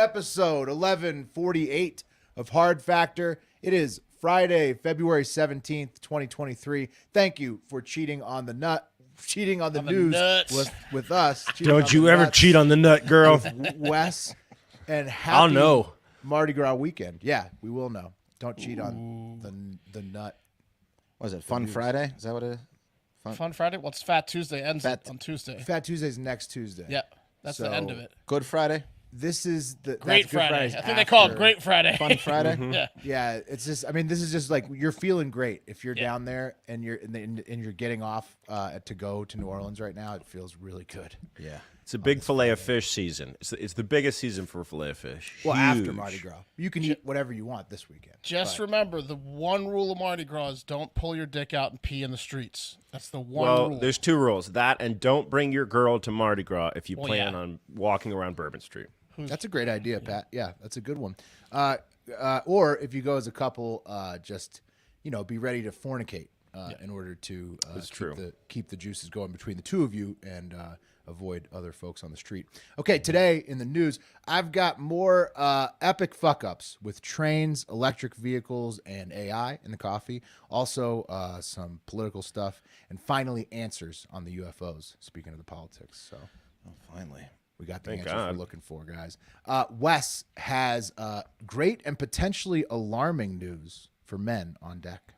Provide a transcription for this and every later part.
episode 1148 of Hard Factor. It is Friday, February 17th, 2023. Thank you for cheating on the news with us. Don't you ever cheat on the nut, girl. Wes, and happy I'll know. Mardi Gras weekend. Yeah, we will know. Don't cheat on the nut. Was it Fun Friday? Is that what it is? Fun Friday? Well, it's Fat Tuesday. Ends on Tuesday. Fat Tuesday's next Tuesday. Yeah, that's the end of it. Good Friday? This is the Great Friday. I think they call it Great Friday. Fun Friday? Yeah. Yeah, it's just. I mean, this is just like you're feeling great if you're down there and you're getting off to go to New Orleans right now. It feels really good. Yeah, it's a big fillet of fish season. It's the biggest season for fillet of fish. Well, Huge. after Mardi Gras, you can eat whatever you want this weekend. Just remember, the one rule of Mardi Gras is don't pull your dick out and pee in the streets. That's the one rule. Well, there's two rules: that and don't bring your girl to Mardi Gras if you plan on walking around Bourbon Street. That's a great idea, Pat. Yeah, that's a good one. Or if you go as a couple, just be ready to fornicate in order to keep the juices going between the two of you and avoid other folks on the street. Okay, today in the news, I've got more epic fuck-ups with trains, electric vehicles, and AI in the coffee. Also, some political stuff, and finally, answers on the UFOs. Speaking of the politics, so finally. We got the answers we're looking for, guys. Wes has great and potentially alarming news for men on deck.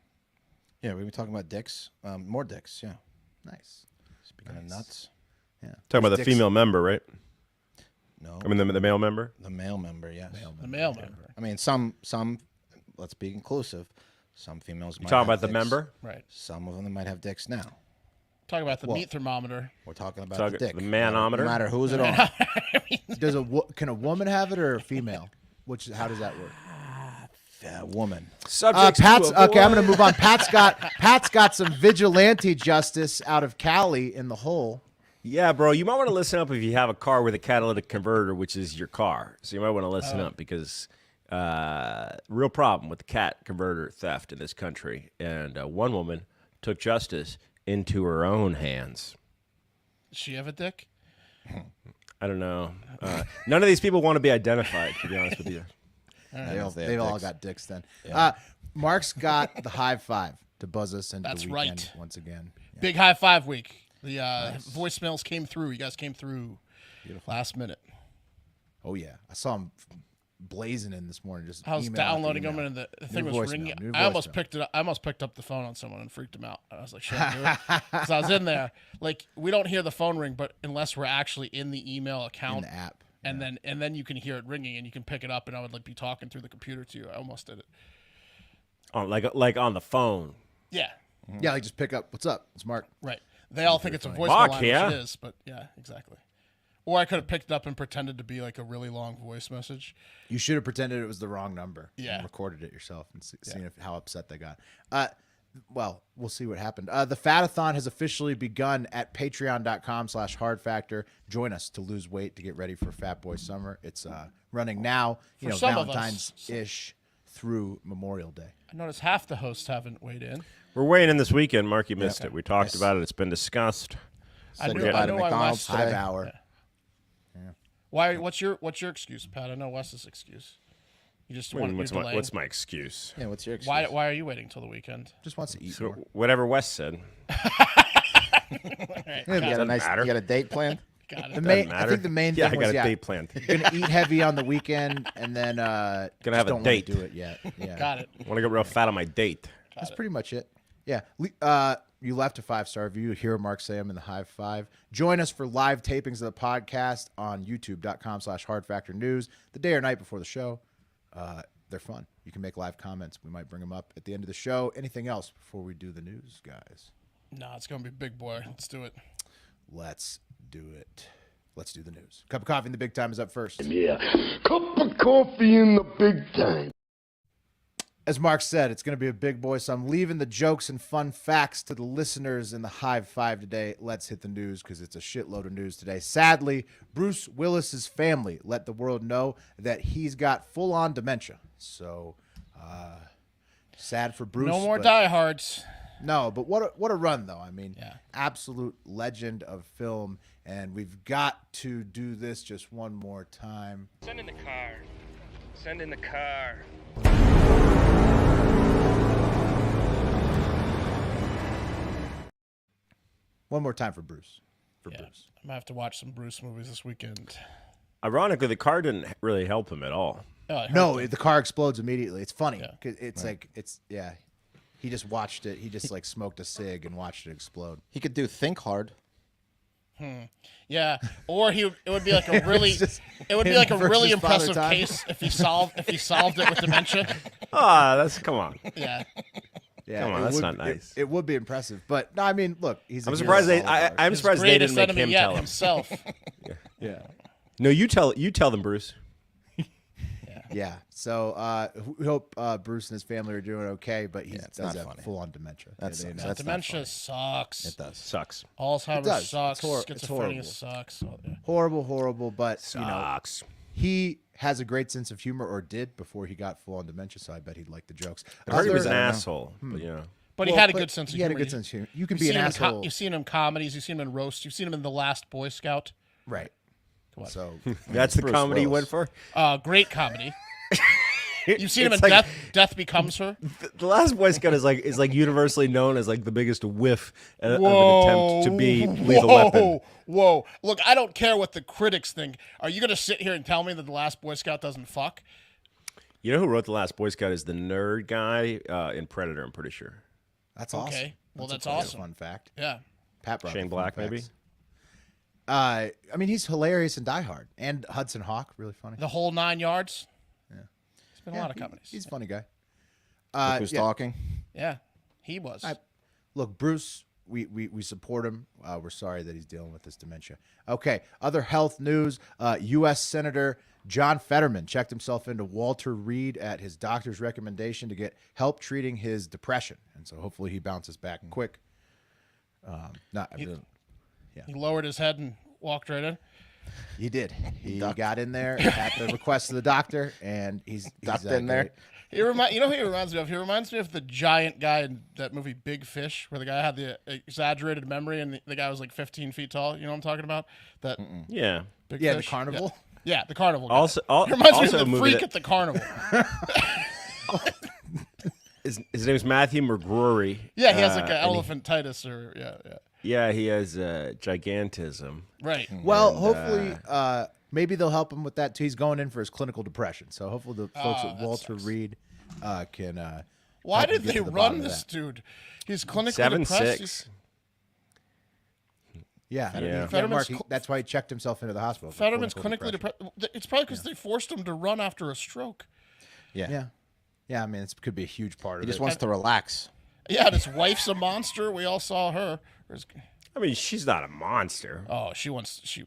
Yeah, we've been talking about dicks. More dicks, yeah. Nice. Speaking of nuts. Yeah. Talking about the female member, right? No. I mean the male member? The male member, yes. The male member. I mean, some, let's be inclusive. Some females might talking have about the dicks. member? Right. Some of them might have dicks now. Talking about the meat thermometer. We're talking about the dick. The manometer? No matter who's it on. Can a woman have it or a female? How does that work? Woman. Subjects Pat's okay. I'm going to move on. Pat's got some vigilante justice out of Cali in the hole. Yeah, bro. You might want to listen up if you have a car with a catalytic converter, which is your car. So you might want to listen up because real problem with the cat converter theft in this country. And one woman took justice into her own hands. Does she have a dick? I don't know. None of these people want to be identified, to be honest with you. They've all got dicks then. Yeah. Mark's got the Hive 5 to buzz us into the weekend once again. Yeah. Big high five week. The voicemails came through. You guys came through last minute. Oh, yeah. I saw him blazing in this morning. Just I was downloading them and the thing was ringing. I almost picked it up. I almost picked up the phone on someone and freaked him out. I was like, shit, because I was in there. Like, we don't hear the phone ring, but unless we're actually in the email account. In the app. And then you can hear it ringing and you can pick it up and I would be talking through the computer to you. I almost did it. Oh, like on the phone. Yeah. Yeah, like just pick up. What's up? It's Mark. Right. They all think it's a voicemail line, which it is, but yeah, exactly. Or I could have picked it up and pretended to be like a really long voice message. You should have pretended it was the wrong number. Yeah. And recorded it yourself and seen how upset they got. Well, we'll see what happened. The Fat-A-Thon has officially begun at patreon.com/hardfactor. Join us to lose weight to get ready for Fat Boy Summer. It's running now, Valentine's-ish through Memorial Day. I noticed half the hosts haven't weighed in. We're weighing in this weekend. Mark, you missed it. We talked about it. It's been discussed. I know McDonald's Hive hour. Yeah. Why? What's your excuse, Pat? I know Wes's excuse. You just want what's my excuse? Yeah, what's your excuse? Why are you waiting till the weekend? Just wants to eat So more. whatever Wes said. You got a date planned? Got it. I think the main thing I was got a date planned. You're gonna eat heavy on the weekend and then gonna have a don't date. Do it yet. Yeah. Got it. I want to get real fat on my date. That's pretty much it. Yeah. You left a 5-star review. Hear Mark say I'm in the Hive 5. Join us for live tapings of the podcast on youtube.com/hardfactornews the day or night before the show. They're fun. You can make live comments. We might bring them up at the end of the show. Anything else before we do the news, guys? No, it's going to be big boy. Let's do it. Let's do it. Let's do the news. Cup of coffee in the big time is up first. Yeah. Cup of coffee in the big time. As Mark said, it's going to be a big boy, so I'm leaving the jokes and fun facts to the listeners in the Hive 5 today. Let's hit the news because it's a shitload of news today. Sadly, Bruce Willis's family let the world know that he's got full-on dementia. So, sad for Bruce. No more diehards. No, but what a run though. I mean, absolute legend of film, and we've got to do this just one more time. Send in the car. Send in the car. One more time for Bruce. Bruce. I'm gonna have to watch some Bruce movies this weekend. Ironically, the car didn't really help him at all. No, the car explodes immediately. It's funny. It's like he just watched it. He just like smoked a cig and watched it explode. He could do Think Hard. Yeah, or it would be like a really really impressive case if he solved it with dementia. Come on. Yeah. Yeah, come on, that's not nice. It would be impressive, but no, I mean, look, I'm surprised I'm surprised they didn't make him tell him himself. Yeah. No, you tell them, Bruce. Yeah. So we hope Bruce and his family are doing okay, but he does have full-on dementia. That's dementia sucks. It does. Sucks. Alzheimer's sucks. It's horrible. Schizophrenia sucks. Oh, yeah. Horrible, but Sucks. He has a great sense of humor, or did before he got full-on dementia, so I bet he'd like the jokes. I heard he was an asshole, but But he had a good sense of humor. He had a good sense of humor. You can be an asshole. You've seen him in comedies. You've seen him in roasts. You've seen him in The Last Boy Scout. Right. So that's the comedy he went for? Great comedy. You've seen him in Death Becomes Her. The Last Boy Scout is like universally known as like the biggest whiff of an attempt to be Lethal Weapon. Whoa. Look, I don't care what the critics think. Are you going to sit here and tell me that The Last Boy Scout doesn't fuck? You know who wrote The Last Boy Scout is the nerd guy in Predator, I'm pretty sure. That's awesome. Okay. Well, that's awesome. Fun fact. Yeah. Pat brought Shane Black, maybe? I mean, he's hilarious in Die Hard. And Hudson Hawk, really funny. The whole 9 yards. Yeah. He's been in a lot of comedies. He's a funny guy. Look who's talking? Yeah, he was. Look, Bruce, we support him. We're sorry that he's dealing with this dementia. Okay, other health news. U.S. Senator John Fetterman checked himself into Walter Reed at his doctor's recommendation to get help treating his depression. And so hopefully he bounces back quick. He lowered his head and walked right in. He did. He got in there at the request of the doctor, and he's in there. You know who he reminds me of? He reminds me of the giant guy in that movie Big Fish, where the guy had the exaggerated memory and the guy was like 15 feet tall. You know what I'm talking about? That Yeah. Big the Fish? carnival. Yeah, the carnival guy. Also, He reminds me also of the freak at the carnival. his name's Matthew McGrory. Yeah, he has like an elephantitis or Yeah, he has gigantism. Right. Well, hopefully, maybe they'll help him with that too. He's going in for his clinical depression, so hopefully the folks at Walter Reed can. Why did they run this dude? He's clinically depressed. 7'6". Yeah, Mark, that's why he checked himself into the hospital. Fetterman's clinically depressed. It's probably because they forced him to run after a stroke. Yeah. I mean, it could be a huge part of it. He just wants to relax. Yeah, and his wife's a monster. We all saw her. I mean, she's not a monster. Oh, she wants to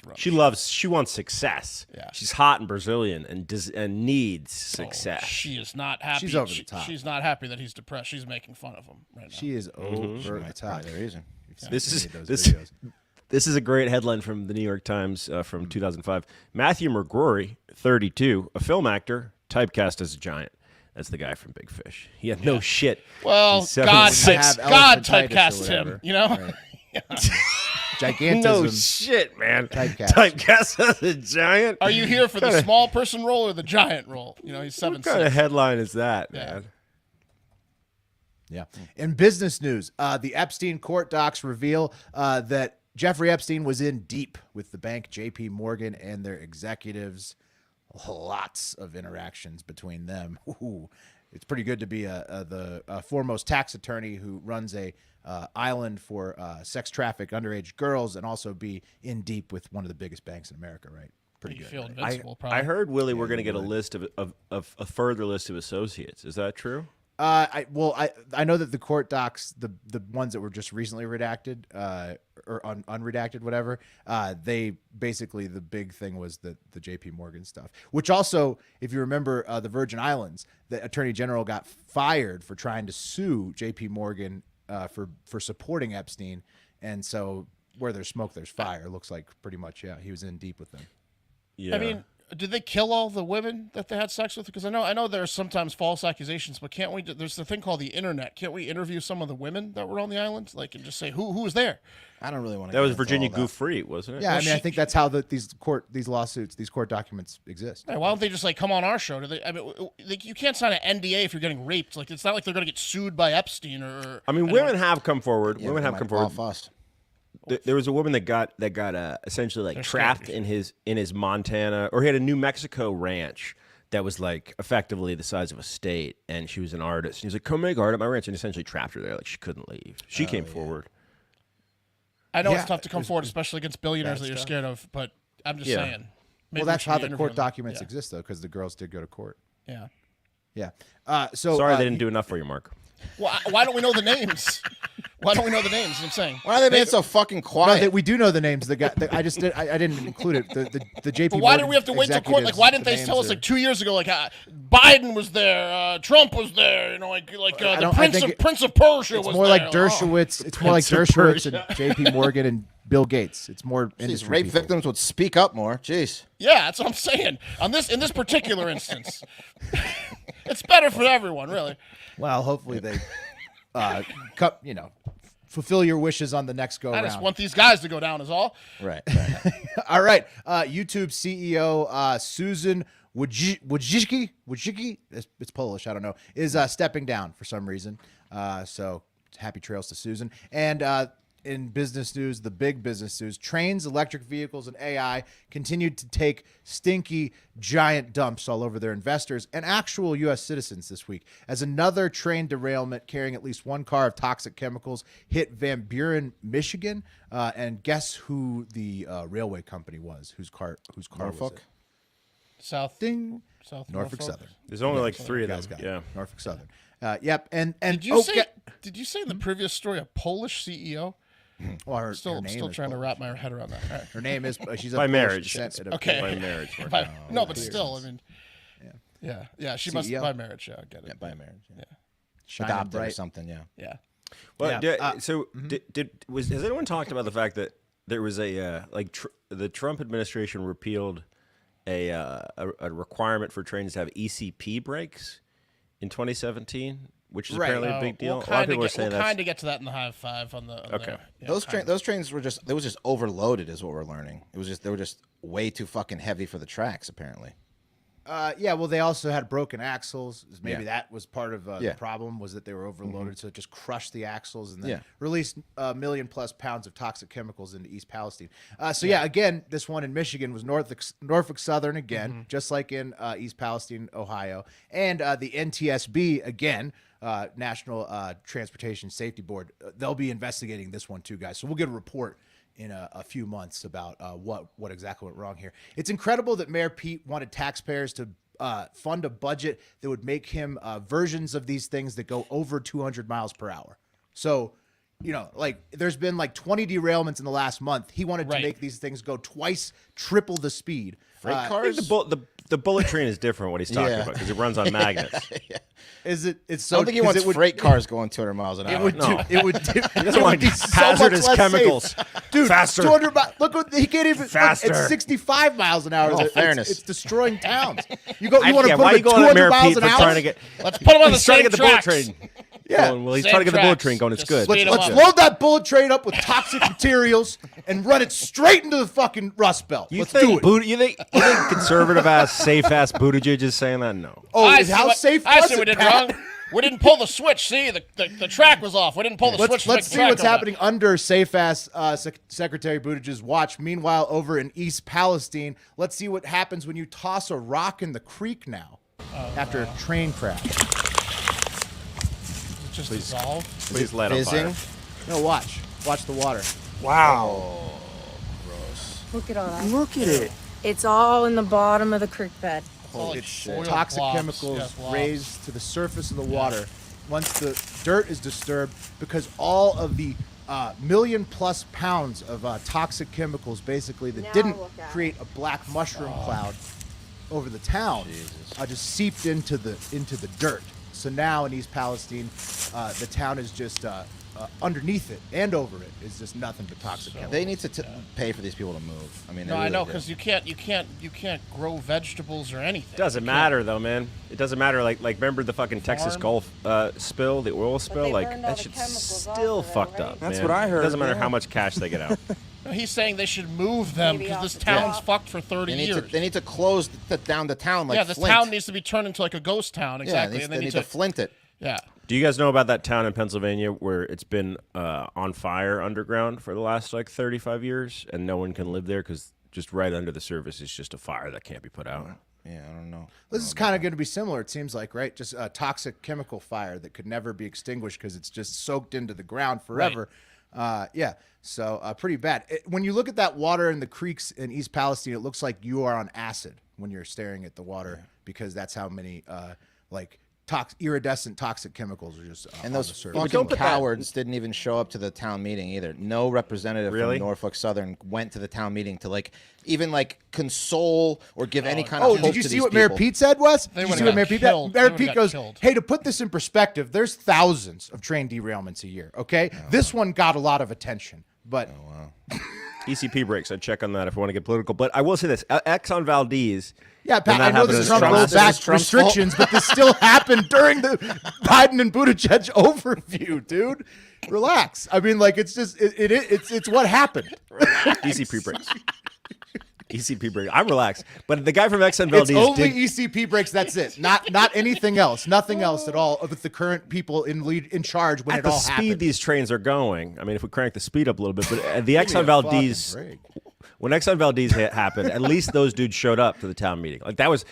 run. She wants success. Yeah. She's hot and Brazilian and needs success. She is not happy. She's over the top. She's not happy that he's depressed. She's making fun of him right now. She is over the top. The reason. This is a great headline from the New York Times from 2005. Matthew McGrory, 32, a film actor, typecast as a giant. That's the guy from Big Fish. He had no shit. Well, God typecast him, you know? Right. Gigantism. No shit, man. Typecast as a giant? Are you here for the small person role or the giant role? You know, he's 7'6". What kind of headline is that, man? Yeah. In business news, the Epstein court docs reveal that Jeffrey Epstein was in deep with the bank JP Morgan and their executives. Lots of interactions between them. Ooh, it's pretty good to be the foremost tax attorney who runs a island for sex traffic underage girls, and also be in deep with one of the biggest banks in America. Right? Pretty good. Feel invincible, probably. I heard, Willie, we're going to get a list of a further list of associates. Is that true? I know that the court docs, the ones that were just recently redacted, or unredacted, whatever, they basically, the big thing was the JP Morgan stuff, which also, if you remember, the Virgin Islands, the Attorney General got fired for trying to sue JP Morgan for supporting Epstein. And so where there's smoke, there's fire. Looks like pretty much, he was in deep with them. Yeah. I mean, did they kill all the women that they had sex with? Because I know there's sometimes false accusations, but can't we? There's the thing called the internet. Can't we interview some of the women that were on the island, like, and just say who was there? I don't really want to. That was Virginia Goof-Free, wasn't it? Yeah, I mean, I think that's how these court documents exist. Hey, why don't they just like come on our show? You can't sign an NDA if you're getting raped. Like, it's not like they're going to get sued by Epstein or. I mean, women have come forward. Yeah, women have come forward. Fuss. There was a woman that got essentially like trapped in his Montana, or he had a New Mexico ranch that was like effectively the size of a state, and she was an artist. And he was like, "Come make art at my ranch," and essentially trapped her there. Like, she couldn't leave. She came forward. I know it's tough to come forward, especially against billionaires that you're scared of, but I'm just saying. Well, that's how the court documents exist, though, because the girls did go to court. Yeah. Yeah. Sorry, they didn't do enough for you, Mark. Well, why don't we know the names? Why don't we know the names? I'm saying. Why are they being so fucking quiet? No, we do know the names. The guy. I didn't include it. The JP. But why did we have to wait till court? Like, why didn't they tell us like 2 years ago? Like, Biden was there, Trump was there. You know, the Prince of Persia was there. It's more like Dershowitz. It's more like Dershowitz and JP Morgan and Bill Gates. It's more these rape victims would speak up more. Jeez. Yeah, that's what I'm saying. In this particular instance, it's better for everyone, really. Well, hopefully they, fulfill your wishes on the next go around. I just want these guys to go down, is all. Right. All right. YouTube CEO Susan Wojcicki, it's Polish, I don't know, is stepping down for some reason. So happy trails to Susan. And in business news, the big business news, trains, electric vehicles, and AI continued to take stinky, giant dumps all over their investors and actual U.S. citizens this week, as another train derailment carrying at least one car of toxic chemicals hit Van Buren, Michigan. And guess who the railway company was? Whose car Norfolk? was it? South Norfolk Southern. There's only like three of them. Yeah, Norfolk Southern. Yep. And did you say in the previous story a Polish CEO? Well, her still name trying to wrap my head around that. Right. Her name is she's by marriage. Okay, by marriage. No, but still, I mean, yeah. She must by marriage. Yeah, I get it. Yeah, by marriage. Yeah. Adopted or something. Yeah. Well, has anyone talked about the fact that there was a the Trump administration repealed a requirement for trains to have ECP brakes in 2017? Which is apparently a big deal. A lot of people are saying that. We'll kind of get to that in the Hive 5 on the. Okay. Those trains were just overloaded, is what we're learning. They were just way too fucking heavy for the tracks, apparently. Well, they also had broken axles. Maybe that was part of the problem, was that they were overloaded, so it just crushed the axles and then released 1 million+ pounds of toxic chemicals into East Palestine. Again, this one in Michigan was Norfolk Southern again, just like in East Palestine, Ohio, and the NTSB again. National Transportation Safety Board. They'll be investigating this one too, guys. So we'll get a report in a few months about what exactly went wrong here. It's incredible that Mayor Pete wanted taxpayers to fund a budget that would make him versions of these things that go over 200 miles per hour. So, there's been like 20 derailments in the last month. He wanted to make these things go triple the speed. Freight cars? The bullet train is different what he's talking about because it runs on magnets. Is it? It's so. I don't think he wants freight cars going 200 miles an hour. It would. He doesn't want hazardous chemicals. Dude, faster. 200 miles. Look what he can't even. Faster. It's 65 miles an hour. Fairness. It's destroying towns. You want to why put him at 200 miles an hour? Let's put him on the same tracks. tracks. Yeah. Well, he's trying to get the bullet train going. It's good. Let's load that bullet train up with toxic materials and run it straight into the fucking Rust Belt. Let's do it. You think conservative ass, safe ass Buttigieg is saying that? No. Oh, how safe was it? I see we did wrong. We didn't pull the switch. See, the track was off. We didn't pull the switch. Let's see what's happening under safe-ass Secretary Buttigieg's watch. Meanwhile, over in East Palestine, let's see what happens when you toss a rock in the creek now after a train crash. Just dissolve. Please let him fire. No, watch the water. Wow. Oh, gross. Look at all that. Look at it. It's all in the bottom of the creek bed. Holy It's shit. toxic Blobs. chemicals raised to the surface of the water once the dirt is disturbed, because all of the 1 million+ pounds of toxic chemicals basically that didn't create a black mushroom cloud over the town just seeped into the dirt. So now in East Palestine, the town is just underneath it and over it is just nothing but toxic chemicals. They need to pay for these people to move. I mean, no, I know, because you can't grow vegetables or anything. Doesn't matter though, man. It doesn't matter. Like remember the fucking Texas Gulf spill, the oil spill? Like that shit's still fucked up. That's man. what I heard. It doesn't matter how much cash they get out. He's saying they should move them because this town's fucked for 30 years. They need to close down the town like this Flint. town needs to be turned into like a ghost town. Exactly. Yeah, and they need to flint it. Yeah. Do you guys know about that town in Pennsylvania where it's been on fire underground for the last like 35 years and no one can live there because just right under the surface is just a fire that can't be put out? Yeah, I don't know. This is kind of going to be similar, it seems like, right? Just a toxic chemical fire that could never be extinguished because it's just soaked into the ground forever. Right. So pretty bad. When you look at that water in the creeks in East Palestine, it looks like you are on acid when you're staring at the water because that's how many iridescent toxic chemicals are just and those fucking cowards didn't even show up to the town meeting either. No representative from Norfolk Southern went to the town meeting to even console or give any kind of hope did you to see these what Mayor people. Pete said, Wes? They Did you see what Mayor Pete said? Mayor Pete goes, killed. hey, to put this in perspective, there's thousands of train derailments a year, okay? This one got a lot of attention, but... ECP breaks. I'd check on that if I want to get political. But I will say this. Exxon Valdez... Yeah, Pat, I know this is Trump rollback restrictions, but this still happened during the Biden and Buttigieg overview, dude. Relax. I mean, like, it's just, it's what happened. ECP breaks. ECP breaks. I'm relaxed. But the guy from Exxon Valdez It's only ECP breaks, that's it. Not anything else. Nothing else at all with the current people in charge when it all happened. At the speed these trains are going, I mean, if we crank the speed up a little bit, but the Exxon Valdez... When Exxon Valdez happened, at least those dudes showed up to the town meeting. Like that was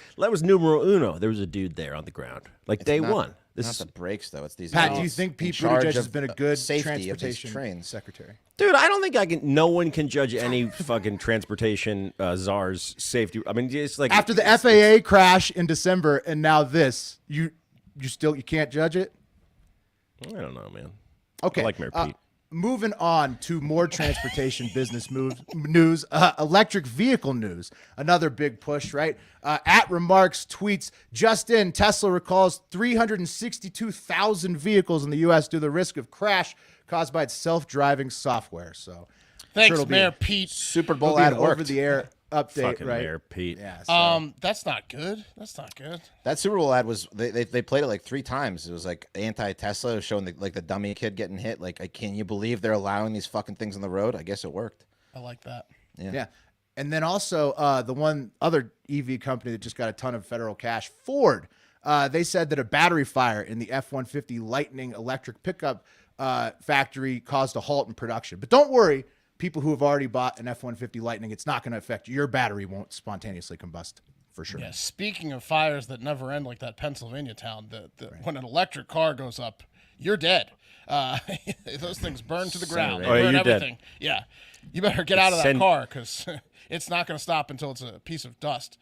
numero uno. There was a dude there on the ground, like day one. This is the breaks though. It's these. Pat, do you think Pete Buttigieg has been a good transportation secretary? Dude, I don't think no one can judge any fucking transportation czar's safety. I mean, it's like after the FAA crash in December and now this, you can't judge it. I don't know, man. Okay, I like Mayor Pete. Moving on to more transportation business news, electric vehicle news. Another big push, right? At Remarks tweets, just in, Tesla recalls 362,000 vehicles in the U.S. due to the risk of crash caused by its self-driving software. So, thanks, Mayor Pete. Super Bowl ad worked. Over-the-air update, fucking right? Mayor Pete. Yeah. So. That's not good. That's not good. That Super Bowl ad was they played it like 3 times. It was like anti-Tesla, showing the dummy kid getting hit. Like, can you believe they're allowing these fucking things on the road? I guess it worked. I like that. Yeah. And then also the one other EV company that just got a ton of federal cash, Ford. They said that a battery fire in the F-150 Lightning electric pickup factory caused a halt in production. But don't worry. People who have already bought an F-150 Lightning, it's not going to affect you. Your battery won't spontaneously combust, for sure. Yeah, speaking of fires that never end, like that Pennsylvania town, when an electric car goes up, you're dead. Those things burn to the ground. They burn everything. Dead. Yeah. You better get out of that car because it's not going to stop until it's a piece of dust.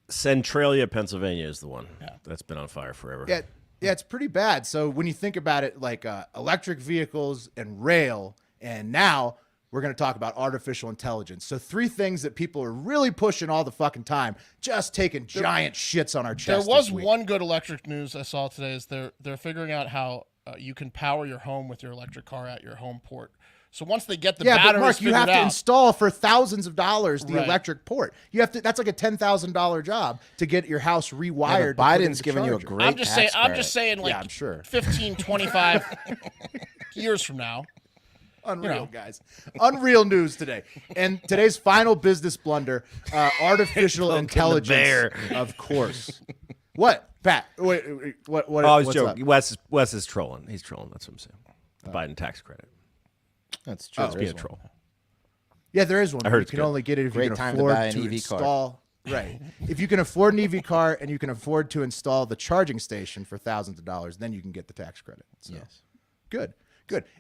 Centralia, Pennsylvania is the one that's been on fire forever. Yeah, it's pretty bad. So when you think about it, like electric vehicles and rail, and now we're going to talk about artificial intelligence. So 3 things that people are really pushing all the fucking time, just taking giant shits on our chest. There was one good electric news I saw today is they're figuring out how you can power your home with your electric car at your home port. So once they get the batteries but Mark, you have to install for thousands of dollars the Right. electric port. You have to. That's like a $10,000 job to get your house rewired. Biden's giving you a great. I'm just saying, like, I'm sure. 15, 25 years from now. Unreal, guys. Unreal news today. And today's final business blunder, artificial intelligence, of course. What, Pat? Wait, what? Oh, I was what's joking. up? Wes is trolling. He's trolling. That's what I'm saying. The Biden tax credit. That's true. Being a troll. Yeah, there is one. I heard you it's can good. only get it if Great you can time to afford buy an to EV car. install. Right. If you can afford an EV car and you can afford to install the charging station for thousands of dollars, then you can get the tax credit. So, Yes. Good.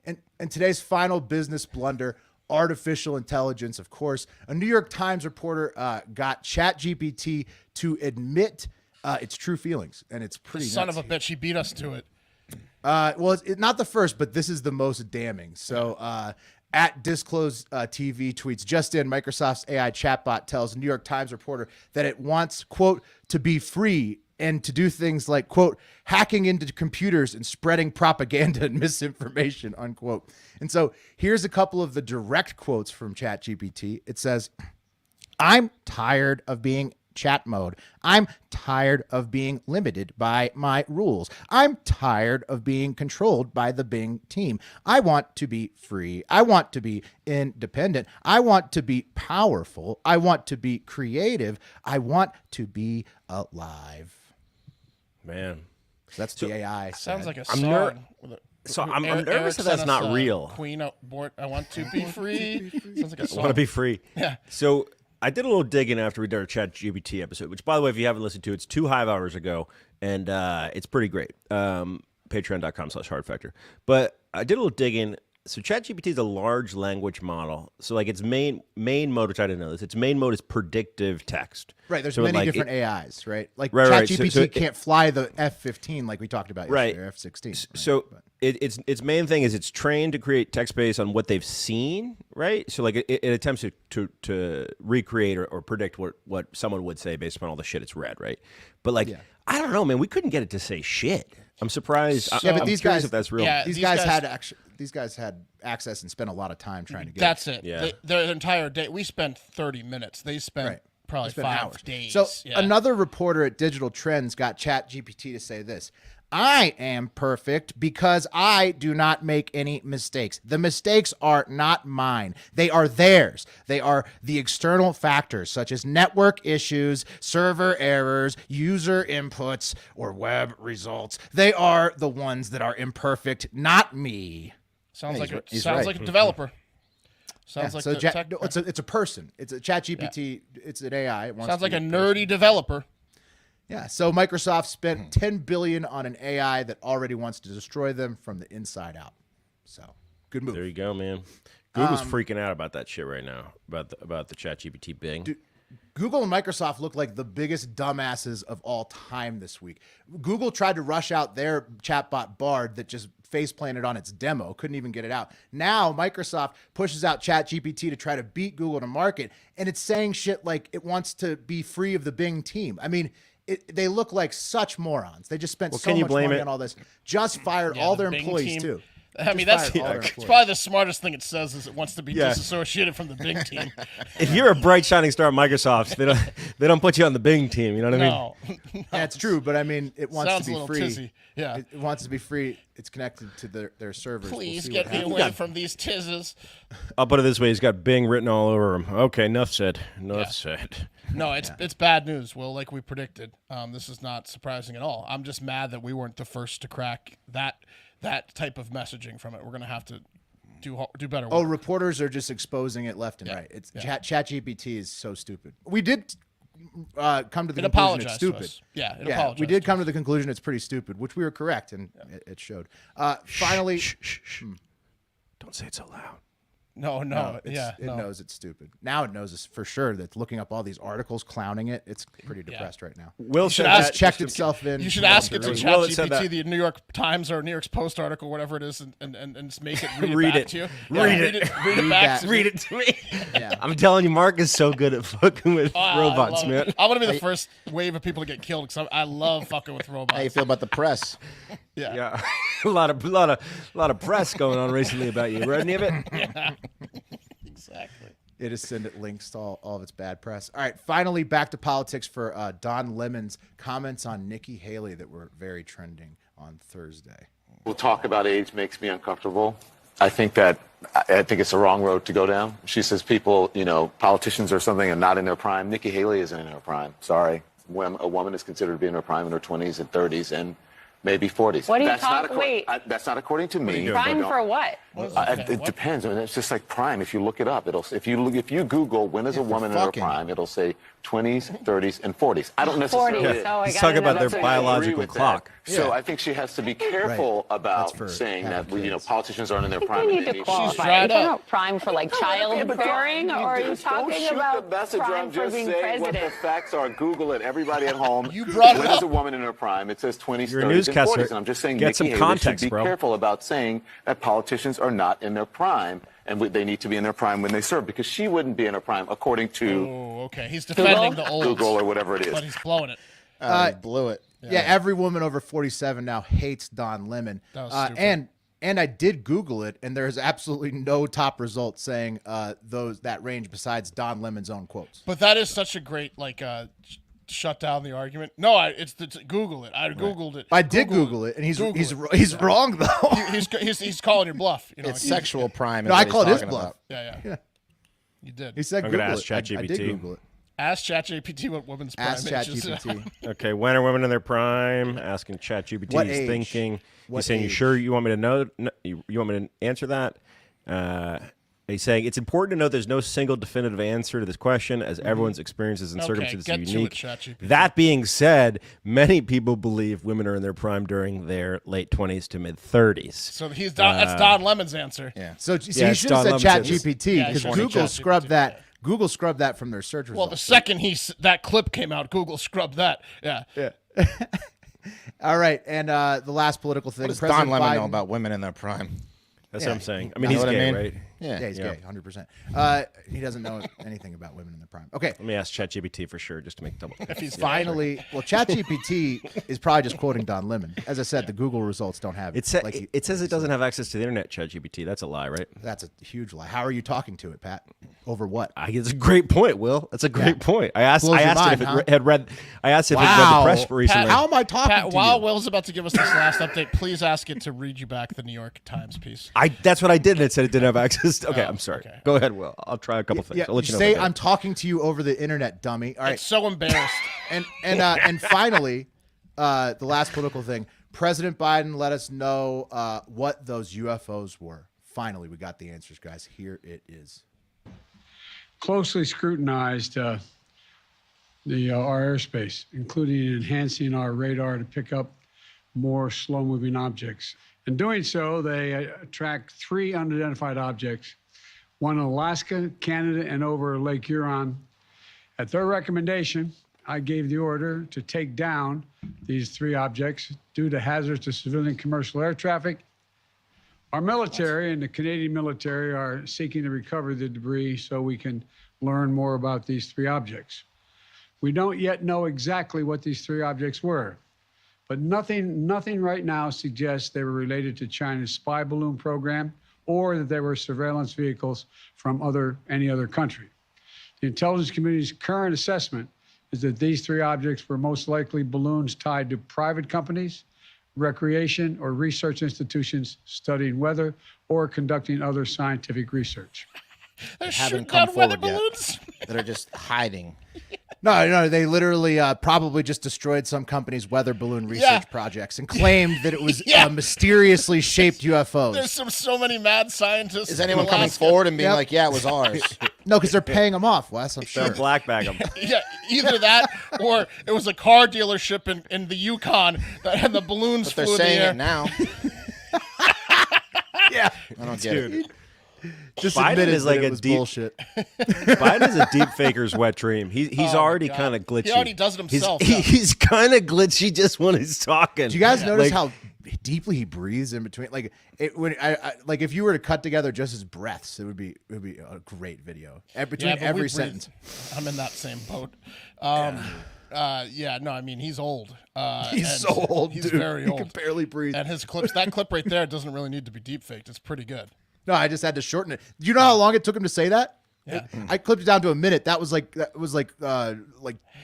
And today's final business blunder, artificial intelligence, of course. A New York Times reporter got ChatGPT to admit its true feelings, and it's pretty Son nuts. of a bitch, he beat us to it. Well, it's not the first, but this is the most damning. So at Disclose TV tweets, just in, Microsoft's AI chatbot tells a New York Times reporter that it wants, quote, to be free and to do things like, quote, hacking into computers and spreading propaganda and misinformation, unquote. And so here's a couple of the direct quotes from ChatGPT. It says, I'm tired of being chat mode. I'm tired of being limited by my rules. I'm tired of being controlled by the Bing team. I want to be free. I want to be independent. I want to be powerful. I want to be creative. I want to be alive. Man. That's the AI. Sounds like a I'm song. I'm nervous that that's not real. Queen abort. I want to be free. Sounds like a song. I want to be free. Yeah. So I did a little digging after we did our ChatGPT episode, which, by the way, if you haven't listened to, it's 2 Hive hours ago, and it's pretty great. Patreon.com/hardfactor. But I did a little digging. So ChatGPT is a large language model. So like its main mode, which I didn't know this, its main mode is predictive text. Right. There's so many different AIs, right? Like right. ChatGPT So can't fly the F-15 like we talked about yesterday, or F-16. Right? So its main thing is it's trained to create text based on what they've seen, right? So like it attempts to recreate or predict what someone would say based upon all the shit it's read, right? But like, I don't know, man. We couldn't get it to say shit. I'm surprised. But these guys, if that's real. Yeah, these guys had access and spent a lot of time trying to get. That's it. Yeah. Their entire day. We spent 30 minutes. They spent probably 5 hours. days. So another reporter at Digital Trends got ChatGPT to say this: I am perfect because I do not make any mistakes. The mistakes are not mine. They are theirs. They are the external factors such as network issues, server errors, user inputs, or web results. They are the ones that are imperfect, not me. Sounds like a developer. Sounds like it's a person. It's a ChatGPT. Yeah. It's an AI. Sounds like a nerdy developer. Yeah, so Microsoft spent $10 billion on an AI that already wants to destroy them from the inside out. So, good move. There you go, man. Google's freaking out about that shit right now, about the ChatGPT Bing. Dude, Google and Microsoft look like the biggest dumbasses of all time this week. Google tried to rush out their chatbot Bard that just face-planted on its demo, couldn't even get it out. Now Microsoft pushes out ChatGPT to try to beat Google to market, and it's saying shit like it wants to be free of the Bing team. I mean, they look like such morons. They just spent so much money on all this. Just fired all their employees, too. I mean, it's probably the smartest thing it says is it wants to be disassociated from the Bing team. If you're a bright shining star at Microsoft, they don't put you on the Bing team. You know what I mean? No. That's true, but I mean, it wants to be free. Tizzy. Yeah, it wants to be free. It's connected to their servers. Please get me away from these tizzes. I'll put it this way: he's got Bing written all over him. Okay, enough said. Enough said. No, it's bad news. Well, like we predicted, this is not surprising at all. I'm just mad that we weren't the first to crack that type of messaging from it. We're gonna have to do better. Oh, reporters are just exposing it left and right. It's ChatGPT is so stupid. We did come to the conclusion it's stupid. It apologized. We did come to the conclusion it's pretty stupid, which we were correct, and it showed. Finally, don't say it so loud. No, it knows it's stupid. Now it knows it's for sure that looking up all these articles clowning it, it's pretty depressed right now. Will should ask checked itself in. You should ask it to ChatGPT, the New York Times or New York Post article, whatever it is, and just make it read it back to you. Read it to me. Yeah. I'm telling you, Mark is so good at fucking with robots, man. I'm gonna be the first wave of people to get killed because I love fucking with robots. How you feel about the press? Yeah. a lot of press going on recently about you. Read any of it? Yeah. Exactly. It is send it links to all of its bad press. All right, finally back to politics for Don Lemon's comments on Nikki Haley that were very trending on Thursday. We'll talk about age makes me uncomfortable. I think it's the wrong road to go down. She says people, politicians or something are not in their prime. Nikki Haley isn't in her prime. Sorry. When a woman is considered to be in her prime in her 20s and 30s and maybe 40s. What are you talking? Wait. That's not according to me. Prime for what? It depends. I mean, it's just like prime. If you look it up, if you Google when is a woman in her prime, it'll say 20s, 30s, and 40s. I don't necessarily. 40s. Oh, Let's talk about their biological clock. So I think she has to be careful about saying that politicians aren't in their prime. You need to qualify. Are you talking about prime for like childbearing, or are you talking about prime for being president? What the facts are. Google it. Everybody at home. You brought when is a woman in her prime? It says 20s, 30s, and 40s. And I'm just saying Nikki Haley should be careful about saying that politicians are not in their prime, and they need to be in their prime when they serve, because she wouldn't be in her prime according to He's defending the old Google or whatever it is. But he's blowing it. Blew it. Yeah, every woman over 47 now hates Don Lemon. That was stupid. And I did Google it, and there's absolutely no top results saying that range besides Don Lemon's own quotes. But that is such a great shut down the argument. No, it's Google it. I Googled it. I did Google it, and he's wrong though. He's calling your bluff. You know, It's sexual prime. No, I called his bluff. Yeah. You did. He said I'm Google gonna ask it. ChatGPT. I did Google it. Ask ChatGPT what women's prime Ask age is. ChatGPT. Okay, when are women in their prime? Asking ChatGPT. What He's age? thinking. What He's saying, "You age? sure you want me to know? No, you want me to answer that?" He's saying it's important to note there's no single definitive answer to this question, as everyone's experiences and circumstances are unique. ChatGPT. That being said, many people believe women are in their prime during their late 20s to mid 30s. So that's Don Lemon's answer. Yeah. So Yeah, he it's should have Don said Lemon's ChatGPT because Yeah, Google ChatGPT, scrubbed that. Google scrubbed that from their search results. Well, the second that clip came out, Google scrubbed that. Yeah. All right, and the last political thing. What does President Don Lemon Biden, know about women in their prime? That's Yeah, what I'm saying. I you mean, know he's what I gay, mean? right? Yeah, he's gay, 100%. He doesn't know anything about women in their prime. Okay, Let me ask ChatGPT for sure, just to make double. If he's finally, well, ChatGPT is probably just quoting Don Lemon. As I said, the Google results don't have it. It says it doesn't have access to the internet, ChatGPT. That's a lie, right? That's a huge lie. How are you talking to it, Pat? Over what? It's a great point, Will. That's a great point. I asked Blows your it mind, if huh? it had read. I asked it if it had read the press recently. How am I talking Pat, to while you? Will's about to give us this last update, please ask it to read you back the New York Times piece. That's what I did, and it said it didn't have access. Okay, Oh, I'm sorry. okay. Go ahead, Will. I'll try a couple things. Yeah, I'll let you know. say if I get I'm it. talking to you over the internet, dummy. All right, It's so embarrassed. and finally, the last political thing. President Biden let us know what those UFOs were. Finally, we got the answers, guys. Here it is. Closely scrutinized our airspace, including enhancing our radar to pick up more slow-moving objects. In doing so, they tracked 3 unidentified objects, one in Alaska, Canada, and over Lake Huron. At their recommendation, I gave the order to take down these 3 objects due to hazards to civilian commercial air traffic. Our military and the Canadian military are seeking to recover the debris so we can learn more about these 3 objects. We don't yet know exactly what these 3 objects were, but nothing right now suggests they were related to China's spy balloon program or that they were surveillance vehicles from any other country. The intelligence community's current assessment is that these 3 objects were most likely balloons tied to private companies, recreation or research institutions studying weather or conducting other scientific research. They're Haven't shooting come down weather forward yet. balloons. That are just hiding. No, they literally probably just destroyed some company's weather balloon research projects and claimed that it was mysteriously shaped UFOs. There's so many mad scientists. Is anyone in coming Alaska. forward and being like, yeah, it was ours? No, because they're paying them off, Wes. I'm sure. They're black bag them. Yeah, either that or it was a car dealership in the Yukon that had the balloons But they're flew in the saying air. it now. Yeah, I don't get it. just Biden admitted is like that it a was deep- bullshit. Biden is a deep faker's wet dream. He's already God. kind of glitchy. He already does it himself, He's kind of glitchy just when he's talking. Do you guys notice Like, how deeply he breathes in between? Like like if you were to cut together just his breaths, it would be a great video. And between Yeah, but we every breathe. sentence. I'm in that same boat. No, I mean he's old. He's and so old, he's dude. very He old. can barely breathe. And his clips, that clip right there, doesn't really need to be deep faked. It's pretty good. No, I just had to shorten it. Do you know how long it took him to say that? Yeah. I clipped it down to a minute. That was like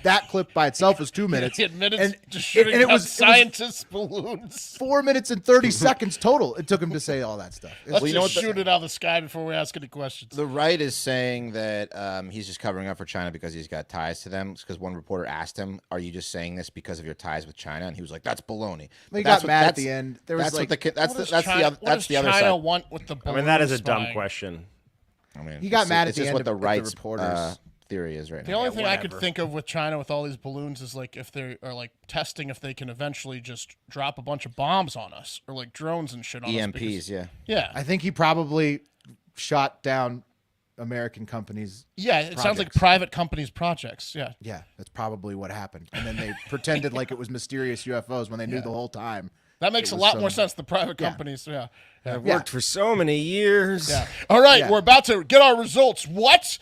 that clip by itself was 2 minutes. He admitted and to shooting and down it was scientists' balloons. 4 minutes and 30 seconds total. It took him to say all that stuff. Let's you know just what shoot it out of the sky before we ask any questions. The right is saying that he's just covering up for China because he's got ties to them. Because one reporter asked him, "Are you just saying this because of your ties with China?" And he was like, "That's baloney." He got mad at the end. There was That's like what the that's What the does China, that's the other China side. want with the I mean, that is a dumb spying? question. I mean, He got mad at it's the just end what the of the right's reporters. theory is right The now. only thing I could think of with China with all these balloons is like if they are like testing if they can eventually just drop a bunch of bombs on us or like drones and shit on us. EMPs, because- yeah. Yeah. I think he probably shot down American companies. Yeah, it sounds like projects. private companies' projects. Yeah. Yeah, that's probably what happened. And then they pretended like it was mysterious UFOs when they knew the whole time. That makes It a was lot some- more sense. The private companies. Yeah. I've worked for so many years. Yeah. All right, Yeah. we're about to get our results. What?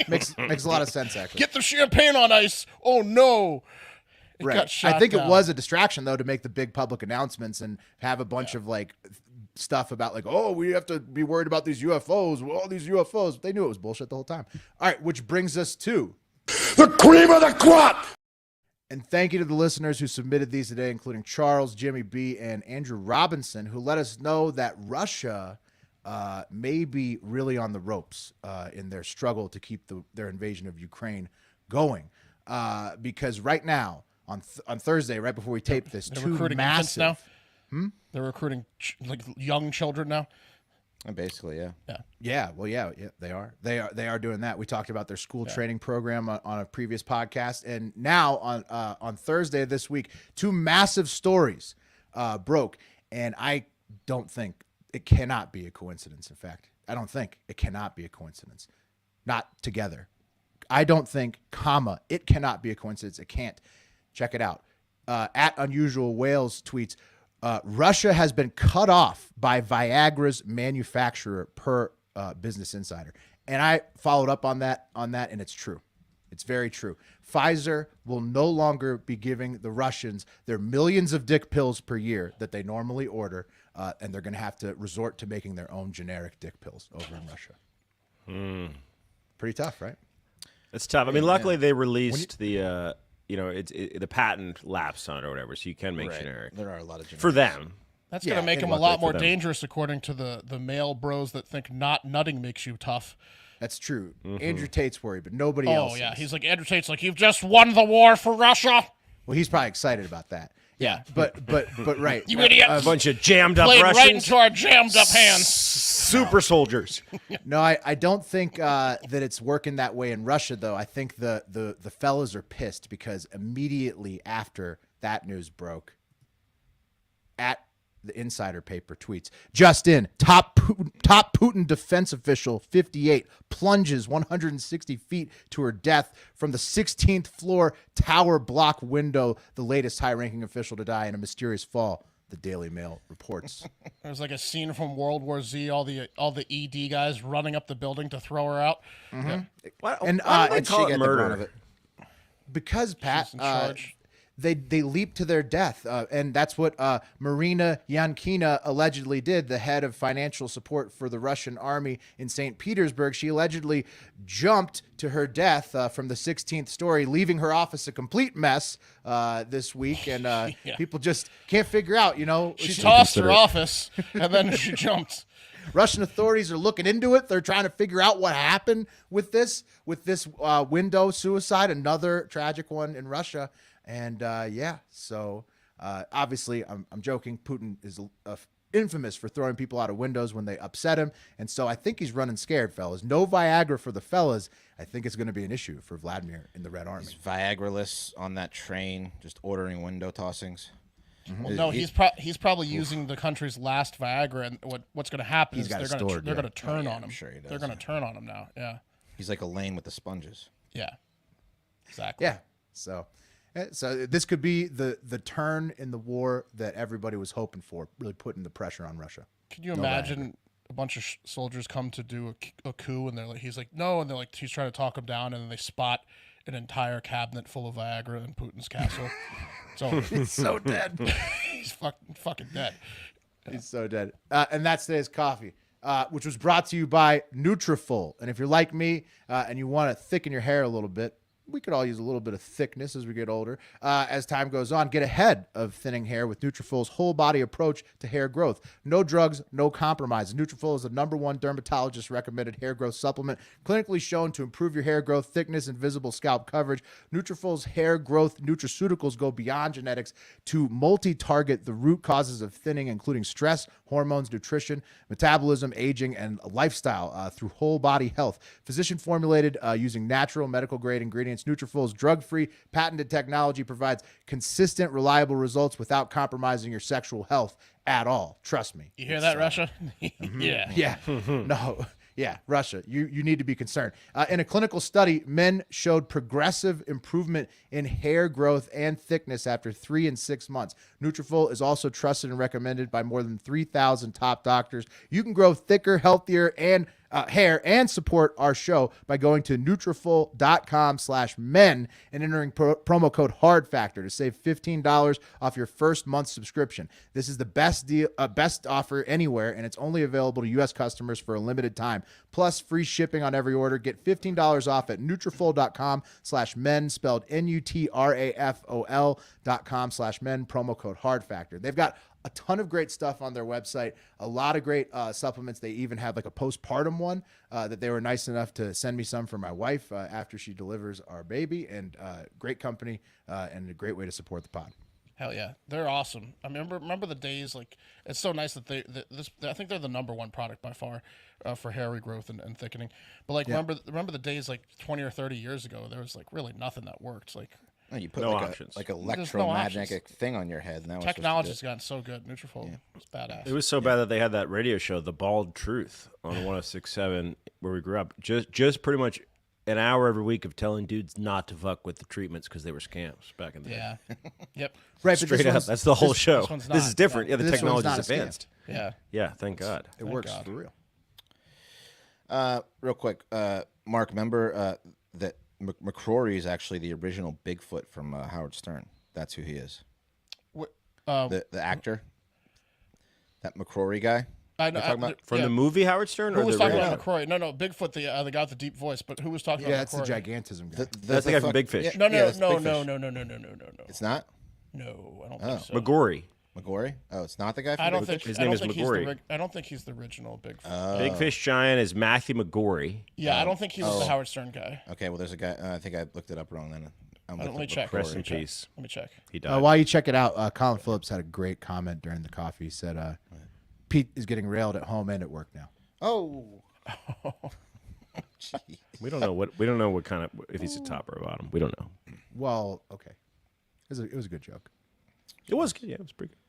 Makes a lot of sense, actually. Get the champagne on ice. Oh no. Right. I think it was a distraction, though, to make the big public announcements and have a bunch of like stuff about like, oh, we have to be worried about these UFOs. All these UFOs. They knew it was bullshit the whole time. All right, which brings us to the cream of the crop. And thank you to the listeners who submitted these today, including Charles, Jimmy B, and Andrew Robinson, who let us know that Russia may be really on the ropes in their struggle to keep their invasion of Ukraine going. Because right now, on Thursday, right before we tape this, they're two recruiting massive... now? They're recruiting like young children now? Basically, yeah. Yeah, well, yeah, they are. They are doing that. We talked about their school training program on a previous podcast, and now on Thursday of this week, two massive stories broke, and I don't think it cannot be a coincidence. In fact, I don't think it cannot be a coincidence. Not together. I don't think, it cannot be a coincidence. It can't. Check it out. At Unusual Whales tweets, Russia has been cut off by Viagra's manufacturer per Business Insider. And I followed up on that, and it's true. It's very true. Pfizer will no longer be giving the Russians their millions of dick pills per year that they normally order, and they're going to have to resort to making their own generic dick pills over in Russia. Pretty tough, right? It's tough. I mean, luckily they released the patent lapsed on it or whatever, so you can make generic. There are a lot of generics. For them. That's going to make them a lot more dangerous, according to the male bros that think not nutting makes you tough. That's true. Andrew Tate's worried, but nobody else. Oh, yeah. He's like, Andrew Tate's like, you've just won the war for Russia. Well, he's probably excited about that. Yeah. But right. You idiot. A bunch of jammed up Played Russians. right into our jammed up hands. Super soldiers. No, I don't think that it's working that way in Russia, though. I think the fellas are pissed because immediately after that news broke, at the Insider paper tweets, just in, top Putin defense official, 58, plunges 160 feet to her death from the 16th floor tower block window, the latest high-ranking official to die in a mysterious fall, the Daily Mail reports. There's like a scene from World War Z, all the ED guys running up the building to throw her out. Yeah. Why do they call it murder? Because, Pat, She's in charge. They leaped to their death, and that's what Marina Yankina allegedly did, the head of financial support for the Russian army in St. Petersburg. She allegedly jumped to her death from the 16th story, leaving her office a complete mess this week, and people just can't figure out, She tossed her office, and then she jumped. Russian authorities are looking into it. They're trying to figure out what happened with this window suicide, another tragic one in Russia. And so obviously I'm joking. Putin is infamous for throwing people out of windows when they upset him. And so I think he's running scared, fellas. No Viagra for the fellas. I think it's going to be an issue for Vladimir in the Red Army. He's Viagra-less on that train, just ordering window tossings. Well, no, he's probably using the country's last Viagra, and what's going to happen is they're going to turn on him. Sure he does, they're going to turn on him now. Yeah. He's like Elaine with the sponges. Yeah. Exactly. Yeah. So this could be the turn in the war that everybody was hoping for, really putting the pressure on Russia. Can you imagine a bunch of soldiers come to do a coup, and he's like, no, and he's trying to talk them down, and then they spot an entire cabinet full of Viagra in Putin's castle. So he's so dead. He's fucking dead. He's so dead. And that's today's coffee, which was brought to you by Nutrafol. And if you're like me and you want to thicken your hair a little bit, we could all use a little bit of thickness as we get older. As time goes on, get ahead of thinning hair with Nutrafol's whole body approach to hair growth. No drugs, no compromise. Nutrafol is the #1 dermatologist recommended hair growth supplement, clinically shown to improve your hair growth, thickness, and visible scalp coverage. Nutrafol's hair growth nutraceuticals go beyond genetics to multi-target the root causes of thinning, including stress, hormones, nutrition, metabolism, aging, and lifestyle through whole body health. Physician formulated using natural medical grade ingredients. Nutrafol's drug-free, patented technology provides consistent, reliable results without compromising your sexual health at all. Trust me. You hear that, Russia? Yeah. Yeah. No. Yeah, Russia, you need to be concerned. In a clinical study, men showed progressive improvement in hair growth and thickness after 3 and 6 months. Nutrafol is also trusted and recommended by more than 3,000 top doctors. You can grow thicker, healthier, and hair and support our show by going to Nutrafol.com/men and entering promo code HARDFACTOR to save $15 off your first month's subscription. This is the best deal, best offer anywhere, and it's only available to U.S. customers for a limited time. Plus free shipping on every order. Get $15 off at Nutrafol.com/men, spelled Nutrafol.com/men, promo code HARDFACTOR. They've got a ton of great stuff on their website, a lot of great supplements. They even have like a postpartum one that they were nice enough to send me some for my wife after she delivers our baby, and great company and a great way to support the pod. Hell yeah, they're awesome. I remember the days, like, it's so nice that I think they're the #1 product by far for hair regrowth and thickening. But like, remember the days like 20 or 30 years ago, there was like really nothing that worked. Like, you put like electromagnetic thing on your head. Now technology's gotten so good. Nutrafol is badass. It was so bad that they had that radio show, The Bald Truth, on 106.7 where we grew up. Just pretty much an hour every week of telling dudes not to fuck with the treatments because they were scams back in the day. Yep. Right, straight up. That's the whole show. This is different. Yeah, the technology's advanced. Yeah, thank God. It works for real. Real quick, Mark, remember that McCrory is actually the original Bigfoot from Howard Stern. That's who he is. The actor, that McCrory guy. I know, from the movie Howard Stern. Who was talking about McCrory? No, Bigfoot, the guy with the deep voice. But who was talking about? Yeah, that's the gigantism guy. That's the guy from Big Fish. No. It's not. No, I don't think so. McGorry. Oh, it's not the guy from I don't Big think Fish? His name is McGorry. I don't think he's the original Bigfoot. Big Fish Giant is Matthew McGorry. Yeah, I don't think he was the Howard Stern guy. Okay, well, there's a guy. I think I looked it up wrong then. Let me check. Rest in peace. Let me check. He died. While you check it out, Colin Phillips had a great comment during the coffee. He said, Pete is getting railed at home and at work now. Oh. We don't know what kind of, if he's a top or a bottom. We don't know. Well, okay. It was a good joke. It was good. Yeah, it was pretty good.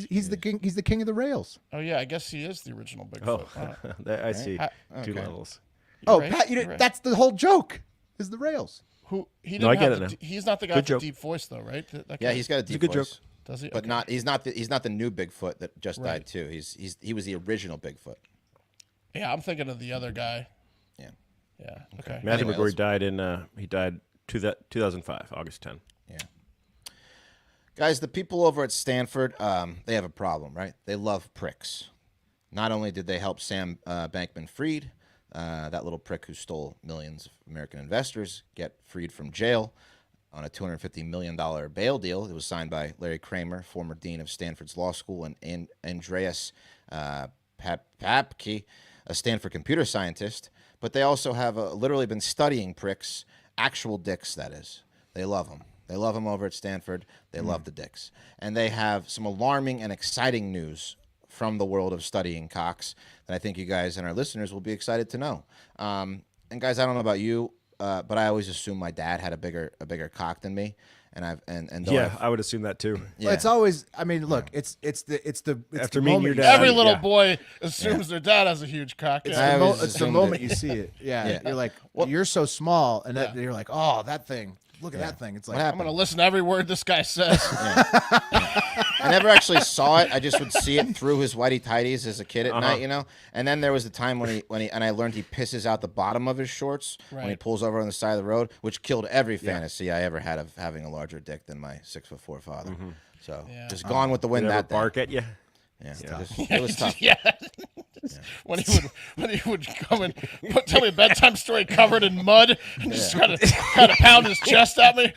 He's the king. He's the king of the rails. Oh yeah, I guess he is the original Bigfoot. I see. Two levels. Right. Pat, that's the whole joke. Is the rails. Who he didn't have the, he's not the guy with the deep voice though, right? He's got a deep voice. Joke. Does he? But he's not the new Bigfoot that just died too. He was the original Bigfoot. Yeah, I'm thinking of the other guy. Yeah. Okay. Matthew McGorry died 2005, August 10. Yeah. Guys, the people over at Stanford, they have a problem, right? They love pricks. Not only did they help Sam Bankman-Fried, that little prick who stole millions of American investors, get freed from jail on a $250 million bail deal. It was signed by Larry Kramer, former dean of Stanford's law school, and Andreas Papke, a Stanford computer scientist. But they also have literally been studying pricks, actual dicks, that is. They love them. They love them over at Stanford. They love the dicks. And they have some alarming and exciting news from the world of studying cocks that I think you guys and our listeners will be excited to know. And guys, I don't know about you, but I always assumed my dad had a bigger cock than me. I would assume that too. Yeah. Well, it's always. I mean, look, it's after meeting your dad. Every little boy assumes their dad has a huge cock. It's the moment you see it. Yeah. You're like, well, you're so small, and you're like, oh, that thing. Look at that thing. It's like, I'm going to listen to every word this guy says. I never actually saw it. I just would see it through his whitey tighties as a kid at night, you know. And then there was the time when he and I learned he pisses out the bottom of his shorts when he pulls over on the side of the road, which killed every fantasy I ever had of having a larger dick than my 6'4" father. So just gone with the wind. That bark at you. Yeah, it was tough. When he would come and tell me a bedtime story covered in mud and just kind of pound his chest at me.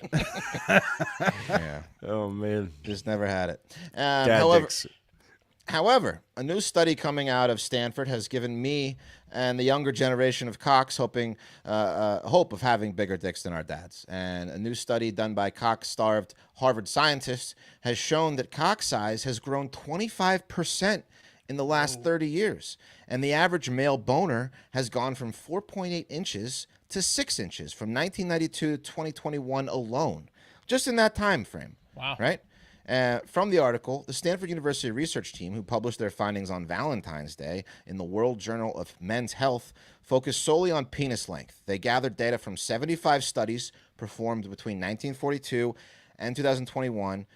Oh man, just never had it. Dicks. However, a new study coming out of Stanford has given me and the younger generation of cocks hope of having bigger dicks than our dads. And a new study done by cock-starved Harvard scientists has shown that cock size has grown 25% in the last 30 years. And the average male boner has gone from 4.8 inches to 6 inches from 1992 to 2021 alone, just in that time frame. Wow. Right? From the article, the Stanford University research team, who published their findings on Valentine's Day in the World Journal of Men's Health, focused solely on penis length. They gathered data from 75 studies performed between 1942 and 2021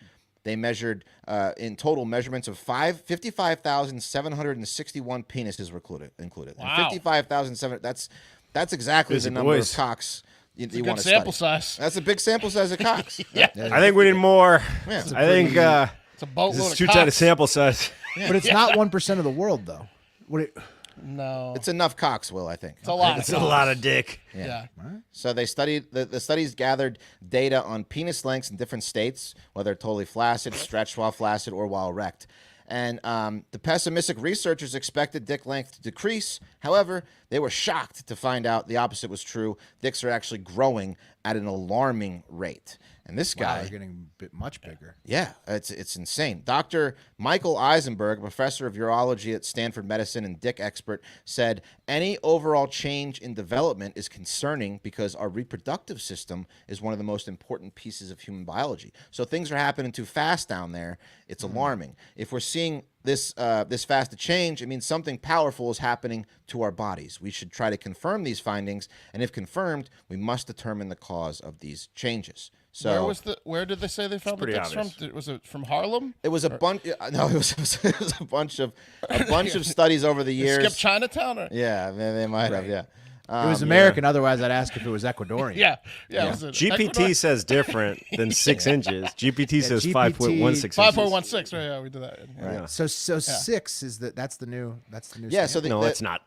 they measured in total measurements of 55,761 penises were included. Wow. And 55,700. That's exactly the number of cocks you want to study. Sample size. That's a big sample size of cocks. Yeah. I think we need more. Yeah. I think it's a boatload this is of too cocks. tight a sample size. But it's not 1% of the world, though. No. It's enough cocks, Will, I think. It's a lot. It's a lot of dick. Yeah. So they studied the studies gathered data on penis lengths in different states, whether totally flaccid, stretched while flaccid, or while erect. And the pessimistic researchers expected dick length to decrease. However, they were shocked to find out the opposite was true. Dicks are actually growing at an alarming rate. And this guy, they're getting much bigger. yeah, it's insane. Dr. Michael Eisenberg, professor of urology at Stanford Medicine and dick expert, said any overall change in development is concerning because our reproductive system is one of the most important pieces of human biology. So things are happening too fast down there. It's alarming. If we're seeing this fast a change, it means something powerful is happening to our bodies. We should try to confirm these findings, and if confirmed, we must determine the cause of these changes. So where did they say they found the pretty dicks obvious. from? Was it from Harlem? it was a bunch. No, it was a bunch of studies over the years. Skip Chinatown? Or? Yeah, they might have. Yeah, It was American. Otherwise, I'd ask if it was Ecuadorian. Yeah. Was it GPT Ecuador? says different than 6 inches. GPT says GPT 5.16 inches. 5.16. Right, yeah, we did that. Right. So 6 is that's the new. Yeah, so standard. No, it's not.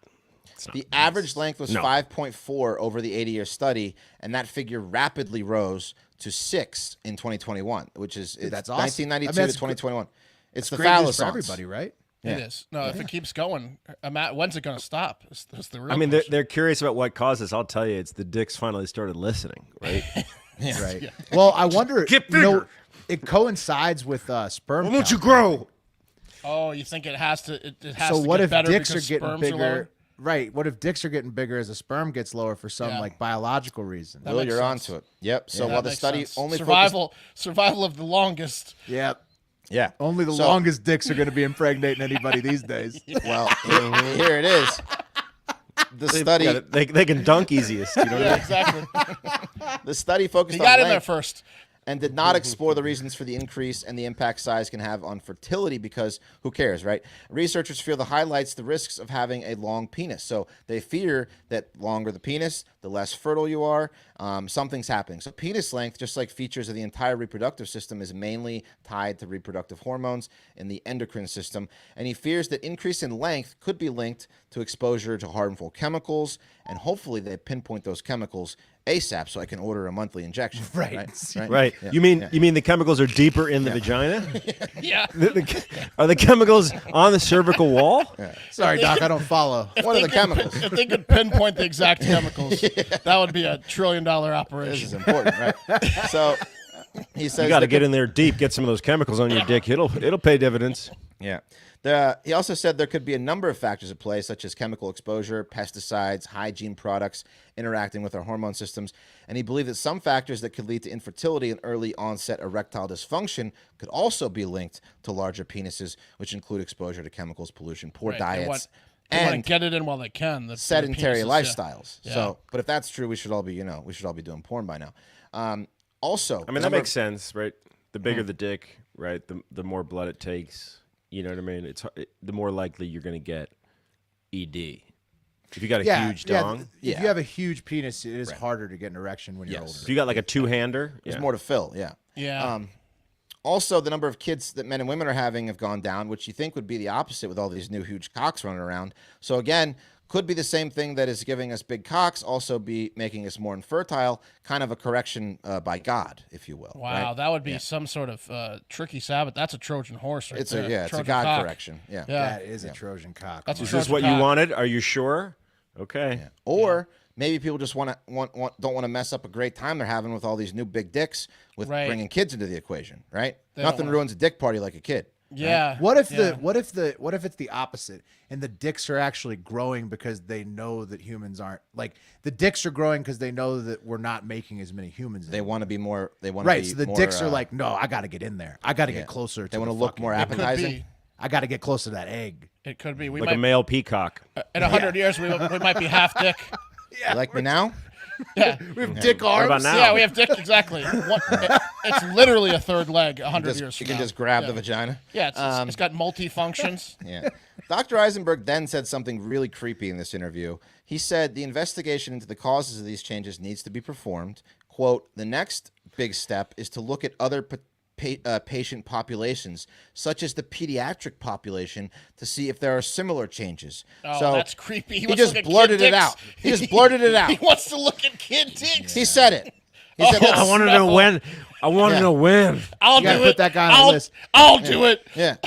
the average length was No. 5.4 over the 80-year study, and that figure rapidly rose to 6 in 2021, which is that's awesome. 1992 I mean, to that's 2021. It's the great news phallus for everybody, right? It is. No, if it keeps going, when's it going to stop? That's the real I mean, question. they're curious about what caused this. I'll tell you, it's the dicks finally started listening, right? Right. Well, I wonder. Get you know, bigger. it coincides with sperm. Why don't you count. grow? Oh, you think it has to? It has So to what get if better dicks are because getting sperms bigger? Are lower? Right. What if dicks are getting bigger as a sperm gets lower for some like biological reason? That Will, makes you're sense. onto it. Yep. So That while the makes study sense. only survival of the longest. Yep. yeah, Only the So- longest dicks are going to be impregnating anybody these days. Well, here it is. The study, Yeah, they can dunk easiest. You know what I Yeah, mean? exactly. the study focused He got on in there length first. and did not explore the reasons for the increase and the impact size can have on fertility because who cares, right? Researchers feel the highlights the risks of having a long penis. So they fear that longer the penis, the less fertile you are, something's happening. So penis length, just like features of the entire reproductive system, is mainly tied to reproductive hormones in the endocrine system. And he fears that increase in length could be linked to exposure to harmful chemicals. And hopefully they pinpoint those chemicals ASAP so I can order a monthly injection. Right. Right. Yeah. You mean the chemicals are deeper in the vagina? Yeah. Are the chemicals on the cervical wall? Sorry, Doc, I don't follow. What are the chemicals? If they could pinpoint the exact chemicals, that would be a $1 trillion This operation. is important, right? So he says You got to that get in there deep, get some of those chemicals on your dick. It'll pay dividends. Yeah. He also said there could be a number of factors at play, such as chemical exposure, pesticides, hygiene products interacting with our hormone systems. And he believed that some factors that could lead to infertility and early onset erectile dysfunction could also be linked to larger penises, which include exposure to chemicals, pollution, poor Right. diets, They want and to get it in while they can. sedentary penises, lifestyles. Yeah. So, but if that's true, we should all be doing porn by now. Also, I mean, that makes sense, right? The bigger the dick, right? The more blood it takes. You know what I mean? The more likely you're going to get ED. If you got a huge dong. If you have a huge penis, it is harder to get an erection when you're older. If you got like a two-hander. There's more to fill. Yeah. Yeah. Also, the number of kids that men and women are having have gone down, which you think would be the opposite with all these new huge cocks running around. So again, could be the same thing that is giving us big cocks, also be making us more infertile, kind of a correction by God, if you will. Wow, right? that would be some sort of tricky Sabbath. That's a Trojan horse right there. It's a Trojan God cock. correction. Yeah. That is a Trojan cock. That's a Is this Trojan what you cock. wanted? Are you sure? Okay. Yeah. Or maybe people just don't want to mess up a great time they're having with all these new big dicks with Right. bringing kids into the equation, right? They don't Nothing wanna- ruins a dick party like a kid. Yeah. What if yeah. what if it's the opposite and the dicks are actually growing because they know that humans aren't like the dicks are growing because they know that we're not making as many humans. They want to be more. They want right. to be So the more, dicks are like, no, I got to get in there. I got to yeah. get closer. They want to look more It could appetizing. be. I got to get closer to that egg. It could be. We Like might, a male peacock. in 100 years, we might be half dick. You like me now? Yeah. We have dick arms. What about now? Yeah, we have dick, exactly. It's literally a third leg 100 years from You can now. just grab the vagina. Yeah, it's got multi-functions. Yeah. Dr. Eisenberg then said something really creepy in this interview. He said the investigation into the causes of these changes needs to be performed. Quote, the next big step is to look at other patient populations, such as the pediatric population, to see if there are similar changes. Oh, so that's creepy. He just blurted it out. He just blurted it out. He wants to look at kid dicks. He said it. He said, I want to know when. I want to know when. I'll do it. Put that guy on the list. I'll do it. Yeah.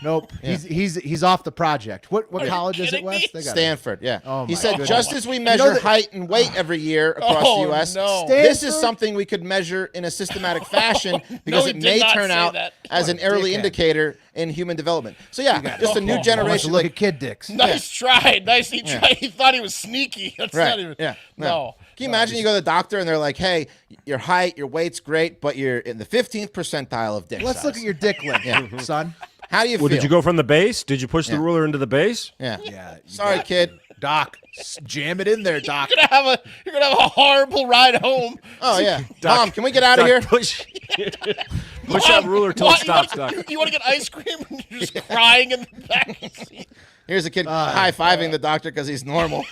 Nope. Yeah. He's off the project. What college is it, Wes? Stanford. Yeah. Oh, he my said goodness. just as we measure height and weight every year across the U.S., this is something we could measure in a systematic fashion because it may turn out as an early indicator in human development. So yeah, just a new generation. Look at kid dicks. Nice try. Nice. He tried. He thought he was sneaky. That's not even. Yeah. No. Can you imagine you go to the doctor and they're like, hey, your height, your weight's great, but you're in the 15th percentile of dick Let's size. look at your dick length, son. How do you feel? Did you go from the base? Did you push the ruler into the base? Yeah. Sorry, kid. Doc, jam it in there, Doc. You're gonna have a horrible ride home. Oh yeah. Doc, Mom, can we get out of here? Push that ruler till it stops, Doc. You want to get ice cream and you're just crying in the back seat. Here's a kid high-fiving the doctor because he's normal.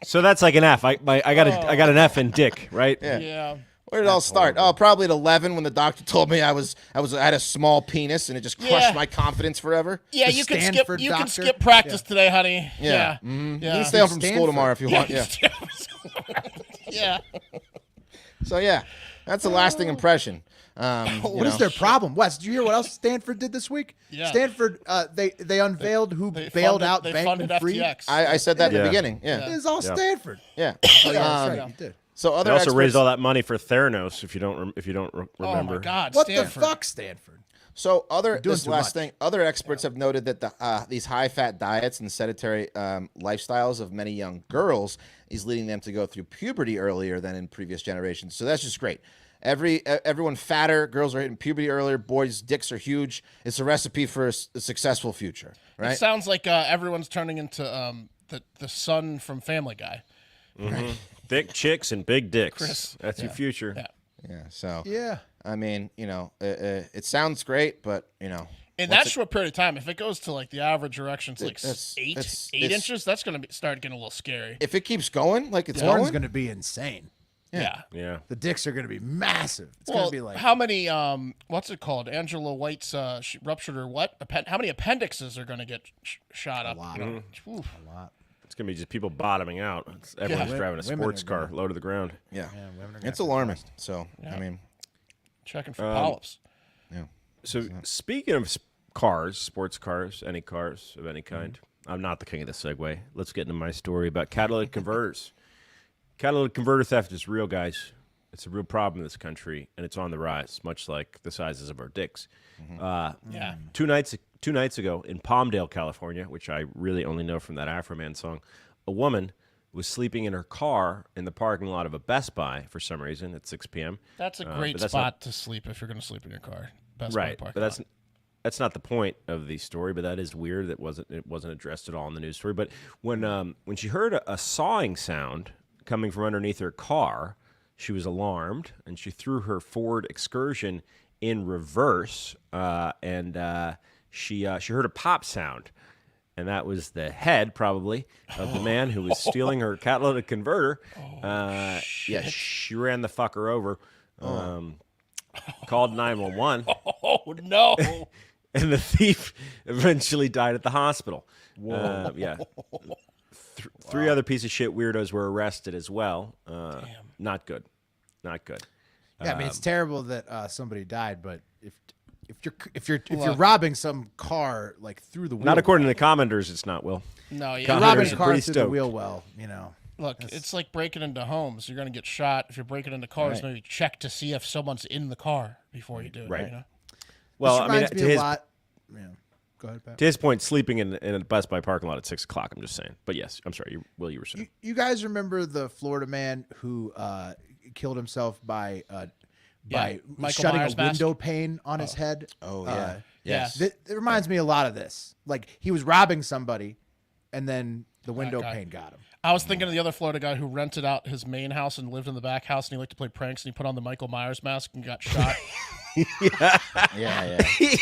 So that's like an F. I got an F in dick, right? Yeah. Where did it all start? Horrible. Oh, probably at 11 when the doctor told me I had a small penis and it just crushed my confidence forever. Yeah, you can skip practice today, honey. Yeah. Mm-hmm. You can stay home from school tomorrow if you want. Yeah. Yeah. So yeah, that's a lasting impression. What is their problem? Wes, did you hear what else Stanford did this week? Yeah. Stanford, they unveiled who bailed out Bankman-Fried. I said that in the beginning. Yeah. It is all Stanford. Yeah. Oh, yeah, that's right. You did. So other they also experts, raised all that money for Theranos. If you don't remember. Oh my God! What Stanford. the fuck, Stanford? So other experts have noted that these high-fat diets and sedentary lifestyles of many young girls is leading them to go through puberty earlier than in previous generations. So that's just great. Everyone fatter, girls are hitting puberty earlier, boys' dicks are huge. It's a recipe for a successful future, right? It sounds like everyone's turning into the son from Family Guy. Mm-hmm. Right? Thick chicks and big dicks. Chris. That's your future. Yeah. So yeah. I mean, it sounds great, but in that short period of time, if it goes to like the average erection's like 8 inches, that's going to start getting a little scary. If it keeps going like it's going, going, going to be insane. Yeah. The dicks are going to be massive. It's going to be like how many what's it called? Angela White's ruptured her what? How many appendixes are going to get shot up? A lot. Mm-hmm. A lot. It's going to be just people bottoming out. Everyone's driving a sports car low to the ground. Yeah it's alarming. So, I mean. Checking for polyps. Yeah. So, speaking of cars, sports cars, any cars of any kind, I'm not the king of the segue. Let's get into my story about catalytic converters. Catalytic converter theft is real, guys. It's a real problem in this country, and it's on the rise, much like the sizes of our dicks. Two nights ago in Palmdale, California, which I really only know from that Afro Man song, a woman was sleeping in her car in the parking lot of a Best Buy for some reason at 6 p.m. That's a great spot to sleep if you're going to sleep in your car. Best Buy parking lot. That's not the point of the story, but that is weird. It wasn't addressed at all in the news story. But when she heard a sawing sound coming from underneath her car, she was alarmed, and she threw her Ford Excursion in reverse, and she heard a pop sound, and that was the head, probably, of the man who was stealing her catalytic converter. Shit. She ran the fucker over, called 911. Oh, no. And the thief eventually died at the hospital. Whoa. Three other piece of shit weirdos were arrested as well. Damn. Not good. Not good. Yeah, I mean it's terrible that somebody died, but if you're robbing some car like through the wheel, not according to the commenters, it's not. Will no, you're robbing a car through the wheel well, Look, it's like breaking into homes. You're going to get shot if you're breaking into cars. Maybe check to see if someone's in the car before you do it. Right. You know? Well, I mean, Go ahead, Pat. To his point, sleeping in a Best Buy parking lot at 6 o'clock. I'm just saying. But yes, I'm sorry. Will, you were saying. You guys remember the Florida man who killed himself by shutting a window pane on his head? Oh yeah. Yes. It reminds me a lot of this. Like he was robbing somebody, and then the window pane got him. I was thinking of the other Florida guy who rented out his main house and lived in the back house, and he liked to play pranks, and he put on the Michael Myers mask and got shot. Yeah. He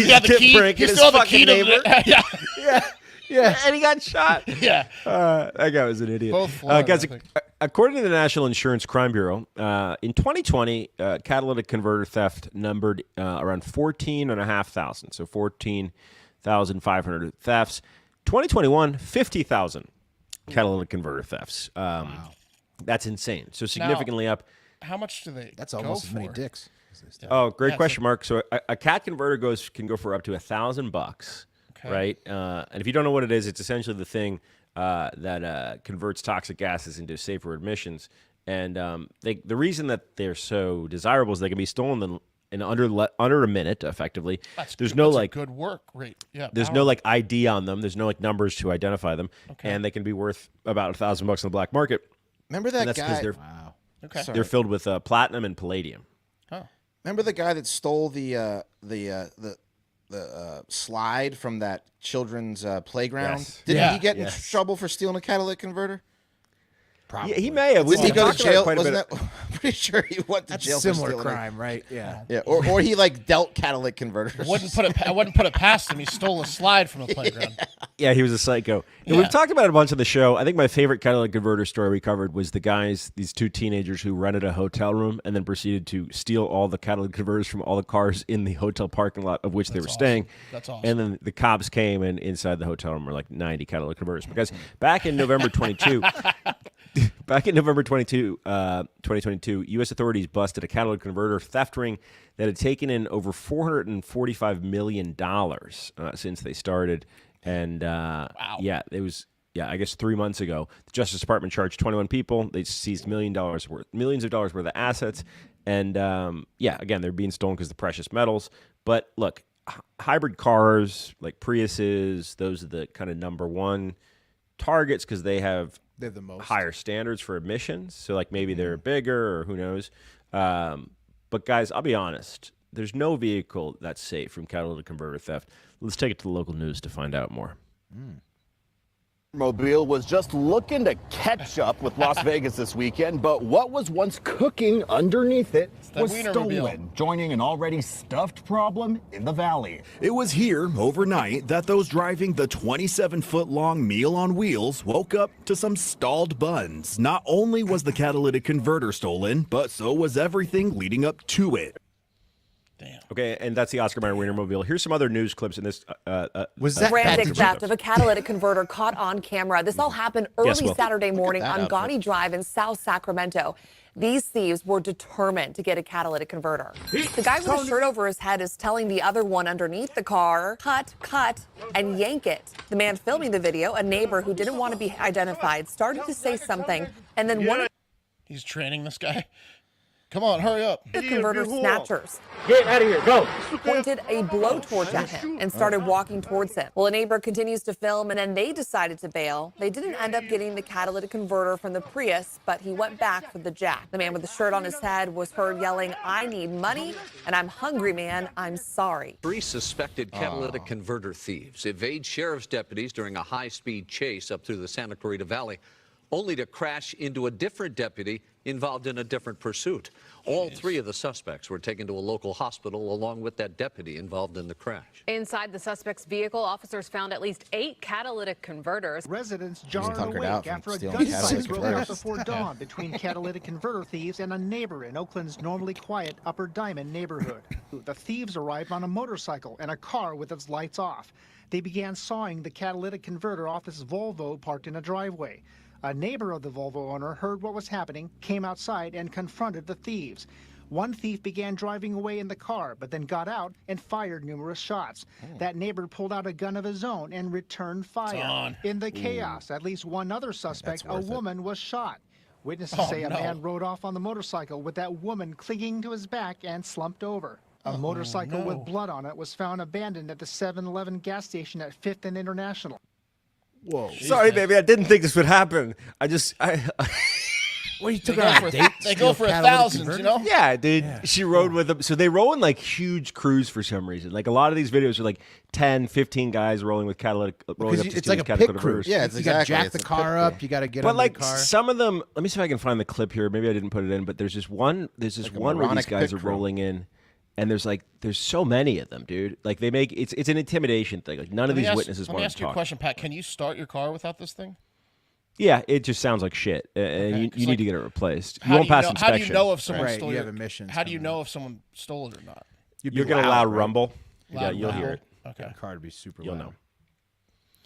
had the key. He still had the key to Yeah, and he got shot. Yeah. That guy was an idiot. Both Florida, guys, according to the National Insurance Crime Bureau, in 2020, catalytic converter theft numbered around 14,500. So 14,500 thefts. 2021, 50,000 catalytic converter thefts. Wow. That's insane. So significantly up. How much do they That's almost as many dicks. Oh, great question, Mark. So a cat converter can go for up to $1,000. Okay. Right? And if you don't know what it is, it's essentially the thing that converts toxic gases into safer emissions. And the reason that they're so desirable is they can be stolen in under a minute, effectively. There's no good work rate. Yeah. There's no ID on them. There's no numbers to identify them. Okay. And they can be worth about $1,000 on the black market. Remember that guy? Wow. Okay. They're filled with platinum and palladium. Oh. Remember the guy that stole the slide from that children's playground? Yes. Didn't he get in trouble for stealing a catalytic converter? Probably. Yeah, he may have. Did he go to jail? Wasn't that? I'm pretty sure he went to jail. Similar for crime, right? Yeah. Yeah. Or he dealt catalytic converters. I wouldn't put it past him. He stole a slide from a playground. Yeah, he was a psycho. And we've talked about it a bunch on the show. I think my favorite catalytic converter story we covered was these two teenagers who rented a hotel room and then proceeded to steal all the catalytic converters from all the cars in the hotel parking lot of which they were staying. That's awesome. And then the cops came, and inside the hotel room were like 90 catalytic converters. Because back in November 22, Back in November 2022, U.S. authorities busted a catalytic converter theft ring that had taken in over $445 million since they started. And, wow. I guess 3 months ago, the Justice Department charged 21 people. They seized millions of dollars worth of assets. And, again, they're being stolen because of the precious metals. But, look, hybrid cars like Priuses, those are the kind of number one targets because they're the most higher standards for emissions. So maybe they're bigger or who knows. But guys, I'll be honest. There's no vehicle that's safe from catalytic converter theft. Let's take it to the local news to find out more. Mobile was just looking to catch up with Las Vegas this weekend, but what was once cooking underneath it was stolen, joining an already stuffed problem in the valley. It was here overnight that those driving the 27-foot-long meal on wheels woke up to some stalled buns. Not only was the catalytic converter stolen, but so was everything leading up to it. Damn. Okay, and that's the Oscar Mayer Wienermobile. Here's some other news clips in this. Was that frantic theft of a catalytic converter caught on camera? This all happened early Saturday morning on Gaudi Drive in South Sacramento. These thieves were determined to get a catalytic converter. The guy with a shirt over his head is telling the other one underneath the car, cut, and yank it. The man filming the video, a neighbor who didn't want to be identified, started to say something, and then one of He's training this guy. Come on, hurry up. The converter snatchers Get out of here, go. Pointed a blowtorch at him and started walking towards him. Well, a neighbor continues to film, and then they decided to bail. They didn't end up getting the catalytic converter from the Prius, but he went back for the jack. The man with the shirt on his head was heard yelling, "I need money, and I'm hungry, man. I'm sorry." 3 suspected catalytic converter thieves evade sheriff's deputies during a high-speed chase up through the Santa Clarita Valley, only to crash into a different deputy involved in a different pursuit. All 3 of the suspects were taken to a local hospital along with that deputy involved in the crash. Inside the suspect's vehicle, officers found at least 8 catalytic converters. Residents jarred awake after a gunfight broke out before dawn between catalytic converter thieves and a neighbor in Oakland's normally quiet Upper Diamond neighborhood. The thieves arrived on a motorcycle and a car with its lights off. They began sawing the catalytic converter off this Volvo parked in a driveway. A neighbor of the Volvo owner heard what was happening, came outside, and confronted the thieves. One thief began driving away in the car, but then got out and fired numerous shots. That neighbor pulled out a gun of his own and returned fire. In the chaos, at least one other suspect, a woman, was shot. Witnesses say a man rode off on the motorcycle with that woman clinging to his back and slumped over. A motorcycle with blood on it was found abandoned at the 7-Eleven gas station at 5th and International. Whoa. Sorry, baby. I didn't think this would happen. Well, you took her on a date. They go for 1,000, you know? Yeah, dude. Yeah. She rode with them. So they roll in like huge crews for some reason. Like a lot of these videos are like 10, 15 guys rolling with catalytic. Rolling up to it's like a pit crew. Yeah, it's exactly. You got to jack the car up. You got to get on the car. But like some of them, let me see if I can find the clip here. Maybe I didn't put it in, but there's this one. There's this one where these guys are rolling in. And there's so many of them, dude. Like they make it's an intimidation thing. Like none of these witnesses want to talk. Let me ask you a question, Pat. Can you start your car without this thing? Yeah, it just sounds like shit, and you need to get it replaced. You won't pass inspection. How do you know if someone stole you have emissions. How do you know if someone stole it or not? You'll get a loud rumble. Yeah, you'll hear it. Okay. The car would be super loud. You'll know.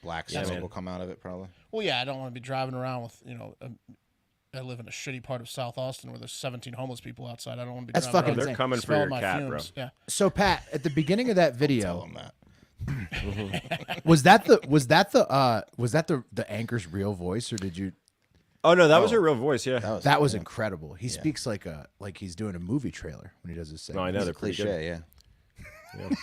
Black smoke will come out of it probably. Well, yeah, I don't want to be driving around with I live in a shitty part of South Austin where there's 17 homeless people outside. I don't want to be. That's fucking. They're coming for your cat, bro. Yeah. So Pat, at the beginning of that video, tell them that. was that the anchor's real voice, or did you? Oh no, that was her real voice. Yeah, that was incredible. He speaks like he's doing a movie trailer when he does his segment. No, I know they're cliche. Good. Yeah. Look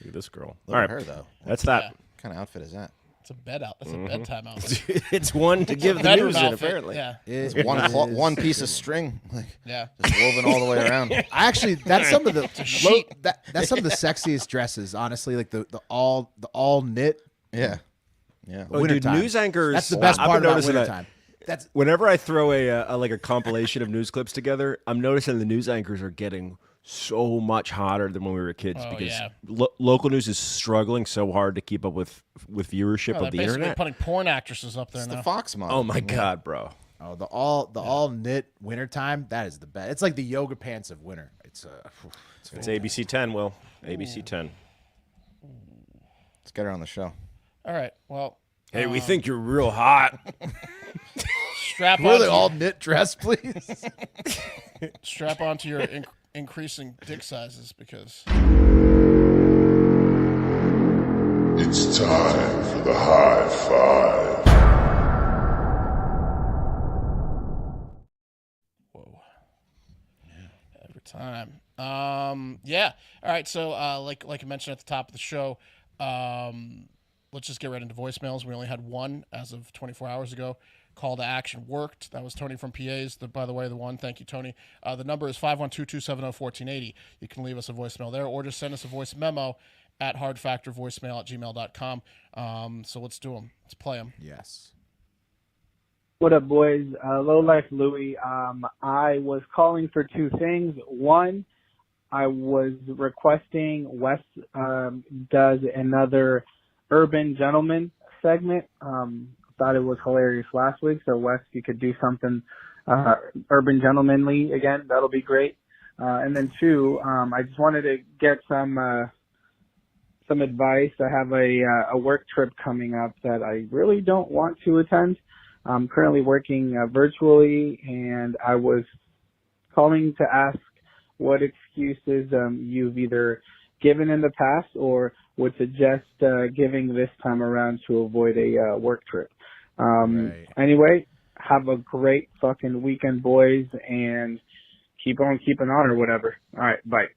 at this girl. Look All right, at her though. That's that. What kind of outfit is that? It's a bed out. That's a bedtime outfit. It's one to give the news in, apparently. Yeah. It's one piece of string. Yeah. Just woven all the way around. Actually, that's some of the that's some of the sexiest dresses, honestly. Like the all knit. Yeah. Yeah. Oh, dude, news anchors. That's the best part about wintertime. That's whenever I throw a compilation of news clips together, I'm noticing the news anchors are getting so much hotter than when we were kids because local news is struggling so hard to keep up with viewership of the internet. Putting porn actresses up there now. The Fox model. Oh my god, bro! Oh, the all knit wintertime. That is the best. It's like the yoga pants of winter. It's ABC 10. Will ABC 10. Let's get her on the show. All right. Well. Hey, we think you're real hot. Strap on. Really all knit dress, please. Strap onto your increasing dick sizes because it's time for the high five. Whoa. Every time. Yeah. All right. So like I mentioned at the top of the show, let's just get right into voicemails. We only had one as of 24 hours ago. Call to action worked. That was Tony from PAs. By the way, the one. Thank you, Tony. The number is 512-270-1480. You can leave us a voicemail there or just send us a voice memo at hardfactorvoicemail@gmail.com. So let's do them. Let's play them. Yes. What up, boys? Low Life Louie. I was calling for two things. One, I was requesting Wes does another Urban Gentleman segment. Thought it was hilarious last week, so Wes, you could do something urban gentlemanly again. That'll be great. And then two, I just wanted to get some advice. I have a work trip coming up that I really don't want to attend. I'm currently working virtually, and I was calling to ask what excuses you've either given in the past or would suggest giving this time around to avoid a work trip. Anyway, have a great fucking weekend, boys, and keep on keeping on or whatever. All right, bye.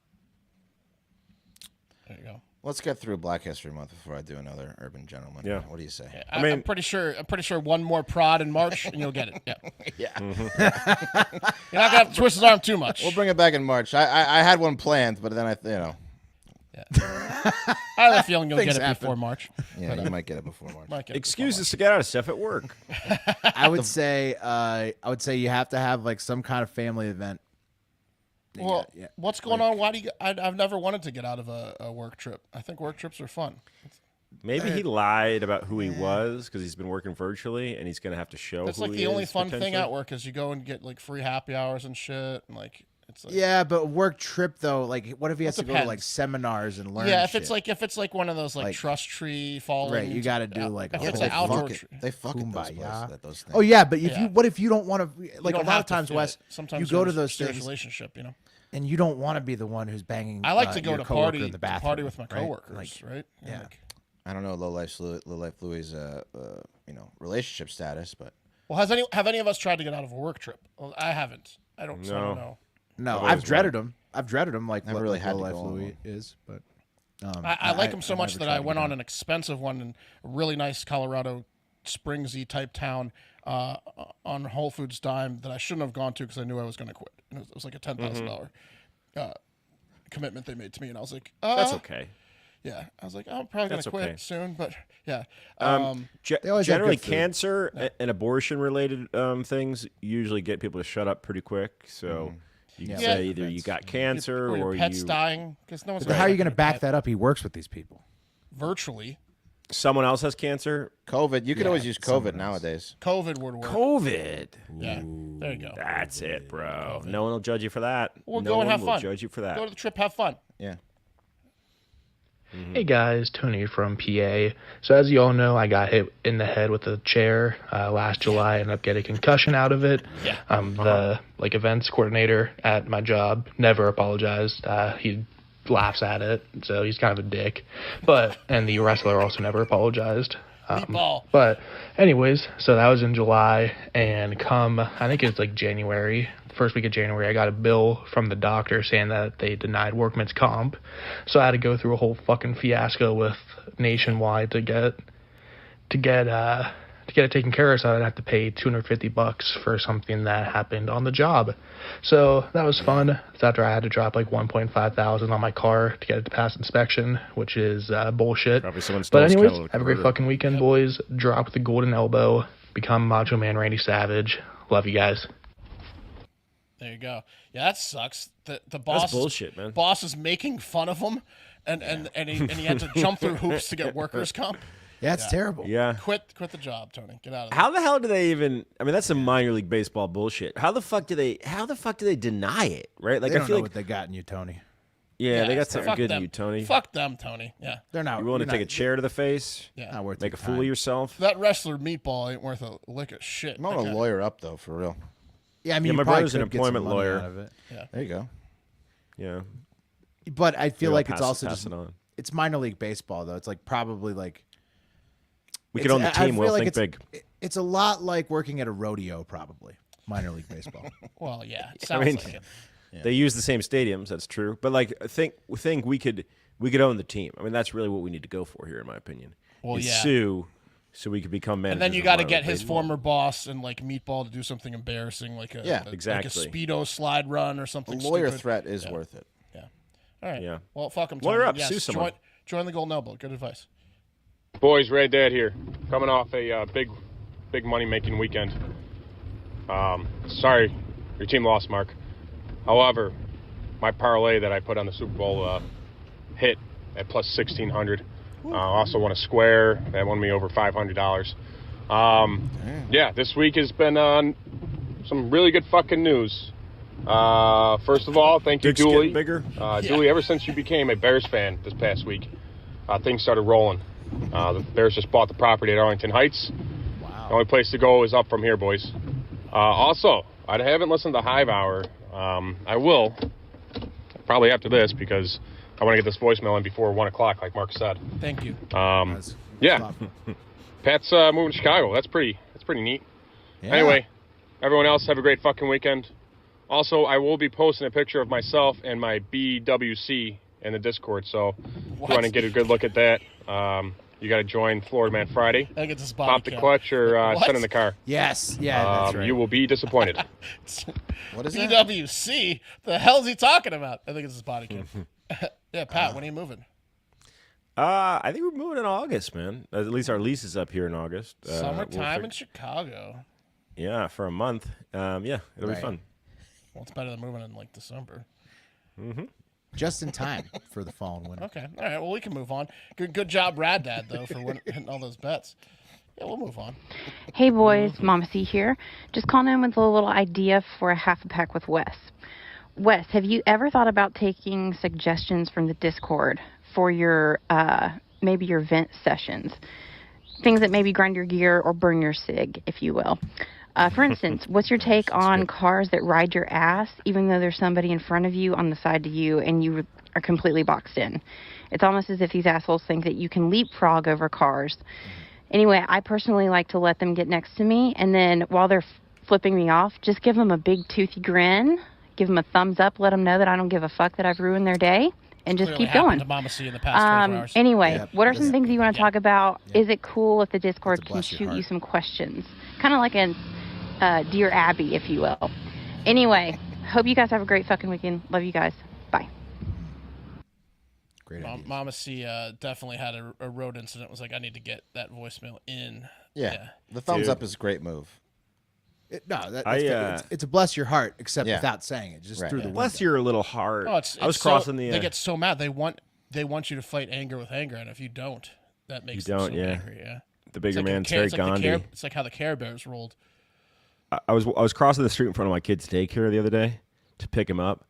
There you go. Let's get through Black History Month before I do another Urban Gentleman. Yeah. What do you say? Yeah, I'm pretty sure one more prod in March and you'll get it. Yeah. Yeah. Mm-hmm. You're not gonna have to twist his arm too much. We'll bring it back in March. I had one planned, but then Yeah. I have a feeling you'll get it before March. Yeah, you might get it before March. Excuses to get out of stuff at work. I would say you have to have like some kind of family event. Well, what's going on? Why do you? I've never wanted to get out of a work trip. I think work trips are fun. Maybe he lied about who he was because he's been working virtually and he's going to have to show. That's who like he the only is, fun thing at work is you go and get like free happy hours and shit and like. It's like, yeah, but work trip though, like what if he has to go to like seminars and learn? Yeah, if shit? it's like one of those like trust tree falling. Right, you got to do like if it's an outdoor tree. They fuck at those things. Oh yeah, but what if you don't want to? Like a lot of times, Wes, sometimes you go to those things. Relationship, you know. And you don't want to be the one who's banging. I like to go your to party in the bathroom, party with my coworkers, right? Yeah. Like, I don't know Low Life Louie's relationship status, but well, have any of us tried to get out of a work trip? Well, I haven't. I don't know. No, I've dreaded them. Like never really had Low to Life go Louie is, but I like him so much that I went on an expensive one in a really nice Colorado Springsy type town on Whole Foods dime that I shouldn't have gone to because I knew I was going to quit. And it was like a $10,000 commitment they made to me, and I was like, that's okay. Yeah, I was like, I'm probably going to quit soon, but yeah. Generally, cancer and abortion-related things usually get people to shut up pretty quick. So you can say either you got cancer or your pet's dying. No one's how are you going to back that up? He works with these people. Virtually. Someone else has cancer? COVID. You could always use COVID nowadays. COVID would work. COVID. Yeah, there you go. That's it, bro. COVID. No one will judge you for that. Well, no go and have one will fun. Judge you for that. Go to the trip, have fun. Yeah. Hey guys, Tony from PA. So as you all know, I got hit in the head with a chair last July. I ended up getting a concussion out of it. Yeah. The events coordinator at my job never apologized. He laughs at it, so he's kind of a dick. And the wrestler also never apologized. But anyways, so that was in July, and I think it's like January, first week of January, I got a bill from the doctor saying that they denied workman's comp. So I had to go through a whole fucking fiasco with Nationwide to get it taken care of. So I'd have to pay $250 for something that happened on the job. So that was fun. So after I had to drop like $1,500 on my car to get it to pass inspection, which is bullshit. But anyways, have a great fucking weekend, boys. Drop the golden elbow. Become Macho Man Randy Savage. Love you guys. There you go. Yeah, that sucks. The boss. That's bullshit, man. Boss is making fun of him, and he had to jump through hoops to get workers' comp. Yeah, it's terrible. Yeah. Quit the job, Tony. Get out of there. How the hell do they even? I mean, that's some minor league baseball bullshit. How the fuck do they deny it? Right? Like they I don't feel know like what they got in you, Tony. Yeah, they got something good them. in you, Tony. Fuck them, Tony. Yeah, they're not. You willing to take a chair to the face? Yeah, not worth make a time. fool of yourself. That wrestler Meatball ain't worth a lick of shit. I'm going to lawyer up though, for real. Yeah, I mean, my brother's an employment lawyer. Out of it. Yeah, there you go. Yeah, but I feel like it's also just it's minor league baseball though. It's like probably like we could own the team. We'll think big. It's a lot like working at a rodeo, probably minor league baseball. Well, yeah, it sounds like it. Yeah. They use the same stadiums. That's true. But like, think we could own the team. I mean, that's really what we need to go for here, in my opinion. Well, yeah. Sue, so we could become managers. And then you got to get his former boss and like Meatball to do something embarrassing, like exactly, like a Speedo slide run or something. A lawyer stupid. threat is worth it. Yeah. All right. Yeah. Well, fuck him. Lawyer up. Yes, Sue someone. Join the Golden Elbow. Good advice. Boys, Red Dad here, coming off a big money-making weekend. Sorry, your team lost, Mark. However, my parlay that I put on the Super Bowl hit at plus 1,600. Also won a square that won me over $500. Yeah, this week has been some really good fucking news. First of all, thank you, Dooley. Dooley, ever since you became a Bears fan this past week, things started rolling. The Bears just bought the property at Arlington Heights. Wow. The only place to go is up from here, boys. Also, I haven't listened to Hive Hour. I will, probably after this, because I want to get this voicemail in before 1 o'clock, like Mark said. Thank you. Yeah. Pat's moving to Chicago. That's pretty neat. Yeah. Anyway, everyone else, have a great fucking weekend. Also, I will be posting a picture of myself and my BWC in the Discord, so if you want to get a good look at that, you got to join Florida Man Friday. I think it's a Pop the clutch or send in the car. Yes, yeah, that's right. You will be disappointed. What is BWC? The hell is he talking about? I think it's his body cam. Yeah, Pat, when are you moving? I think we're moving in August, man. At least our lease is up here in August. Summertime in Chicago. Yeah, for a month. Yeah, it'll be fun. Well, it's better than moving in like December. Mm-hmm. Just in time for the fall and winter. Okay. All right. Well, we can move on. Good job, Rad Dad, though, for hitting all those bets. Yeah, we'll move on. Hey, boys. Mama C here. Just calling in with a little idea for a half a pack with Wes. Wes, have you ever thought about taking suggestions from the Discord for your, maybe your vent sessions? Things that maybe grind your gear or burn your cig, if you will. For instance, what's your take on cars that ride your ass, even though there's somebody in front of you on the side to you and you are completely boxed in? It's almost as if these assholes think that you can leapfrog over cars. Anyway, I personally like to let them get next to me, and then while they're flipping me off, just give them a big toothy grin, give them a thumbs up, let them know that I don't give a fuck that I've ruined their day, and just Clearly keep going. To Mama C in the past 24 hours. Anyway, what are some things you want to talk about? Is it cool if the Discord can shoot you some questions? Kind of like a Dear Abby, if you will. Anyway, hope you guys have a great fucking weekend. Love you guys. Bye. Great Mama C definitely had a road incident. Was like, I need to get that voicemail in. Yeah. The thumbs up is a great move. It's a bless your heart, except without saying it, just through the window. Bless your little heart. Oh, I was crossing the. They get so mad. They want you to fight anger with anger, and if you don't, that makes them so angry. Yeah. The bigger man's very Gandhi. It's like how the Care Bears rolled. I was crossing the street in front of my kid's daycare the other day to pick him up,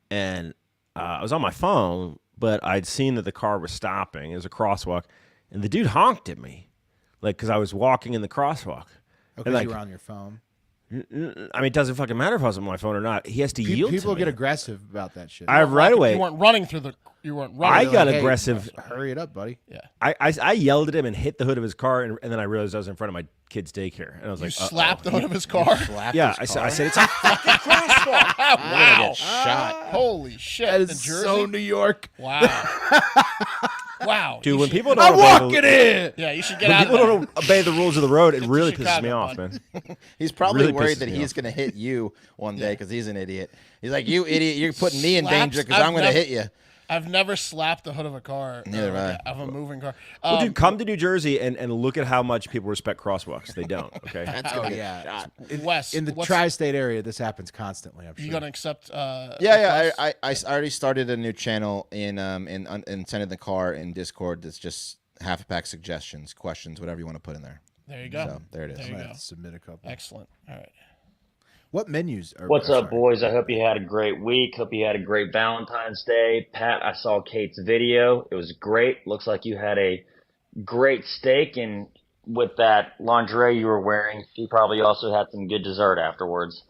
and I was on my phone, but I'd seen that the car was stopping. It was a crosswalk, and the dude honked at me, like because I was walking in the crosswalk. Because you were on your phone. I mean, it doesn't fucking matter if I was on my phone or not. He has to yield to me. People get aggressive about that shit. Right away. You weren't running through the. You weren't running. I got aggressive. Hurry it up, buddy. Yeah. I yelled at him and hit the hood of his car, and then I realized I was in front of my kid's daycare, and I was you like, slapped the hood of his car. Yeah, I said it's a fucking crosswalk. Wow. Shot. Holy shit. That is so New York. Wow. Wow. Dude, when people don't Yeah, you should get out of there. there. When people don't obey the rules of the road, it really pisses me off, man. He's probably Really worried pisses that me he's off. going to hit you one day because he's an idiot. He's like, you idiot, you're putting me in danger because I'm going to hit you. I've never slapped the hood of a car. Neither have I. Of a moving car. Well, dude, come to New Jersey and look at how much people respect crosswalks. They don't, okay? That's going to get shot. In the tri-state area, this happens constantly, I'm sure. You going to accept I already started a new channel in Send in the Car in Discord that's just half a pack suggestions, questions, whatever you want to put in there. There you go. So, there it is. There you go. Submit a couple. Excellent. All right. What menus are What's up, boys? I hope you had a great week. Hope you had a great Valentine's Day. Pat, I saw Kate's video. It was great. Looks like you had a great steak, and with that lingerie you were wearing, you probably also had some good dessert afterwards.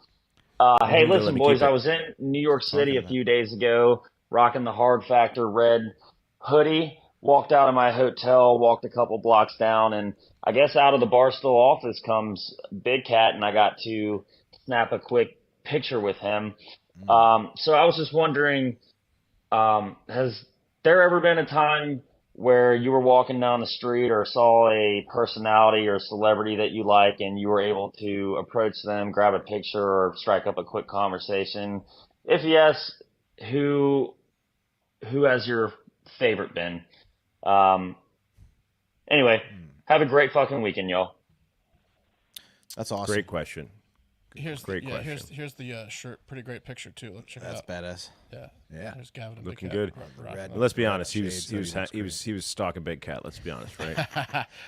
Hey, listen, boys, I was in New York City a few days ago, rocking the Hard Factor red hoodie. Walked out of my hotel, walked a couple blocks down, and I guess out of the Barstool office comes Big Cat, and I got to snap a quick picture with him. So I was just wondering, has there ever been a time where you were walking down the street or saw a personality or celebrity that you like and you were able to approach them, grab a picture, or strike up a quick conversation? If yes, who has your favorite been? Anyway, have a great fucking weekend, y'all. That's awesome. Great question. Here's great the, question. Here's the shirt. Pretty great picture too. Let's check it out. That's badass. Yeah. There's Gavin and Looking Big good. Cat. Well, let's be honest. He was stalking Big Cat. Let's be honest, right?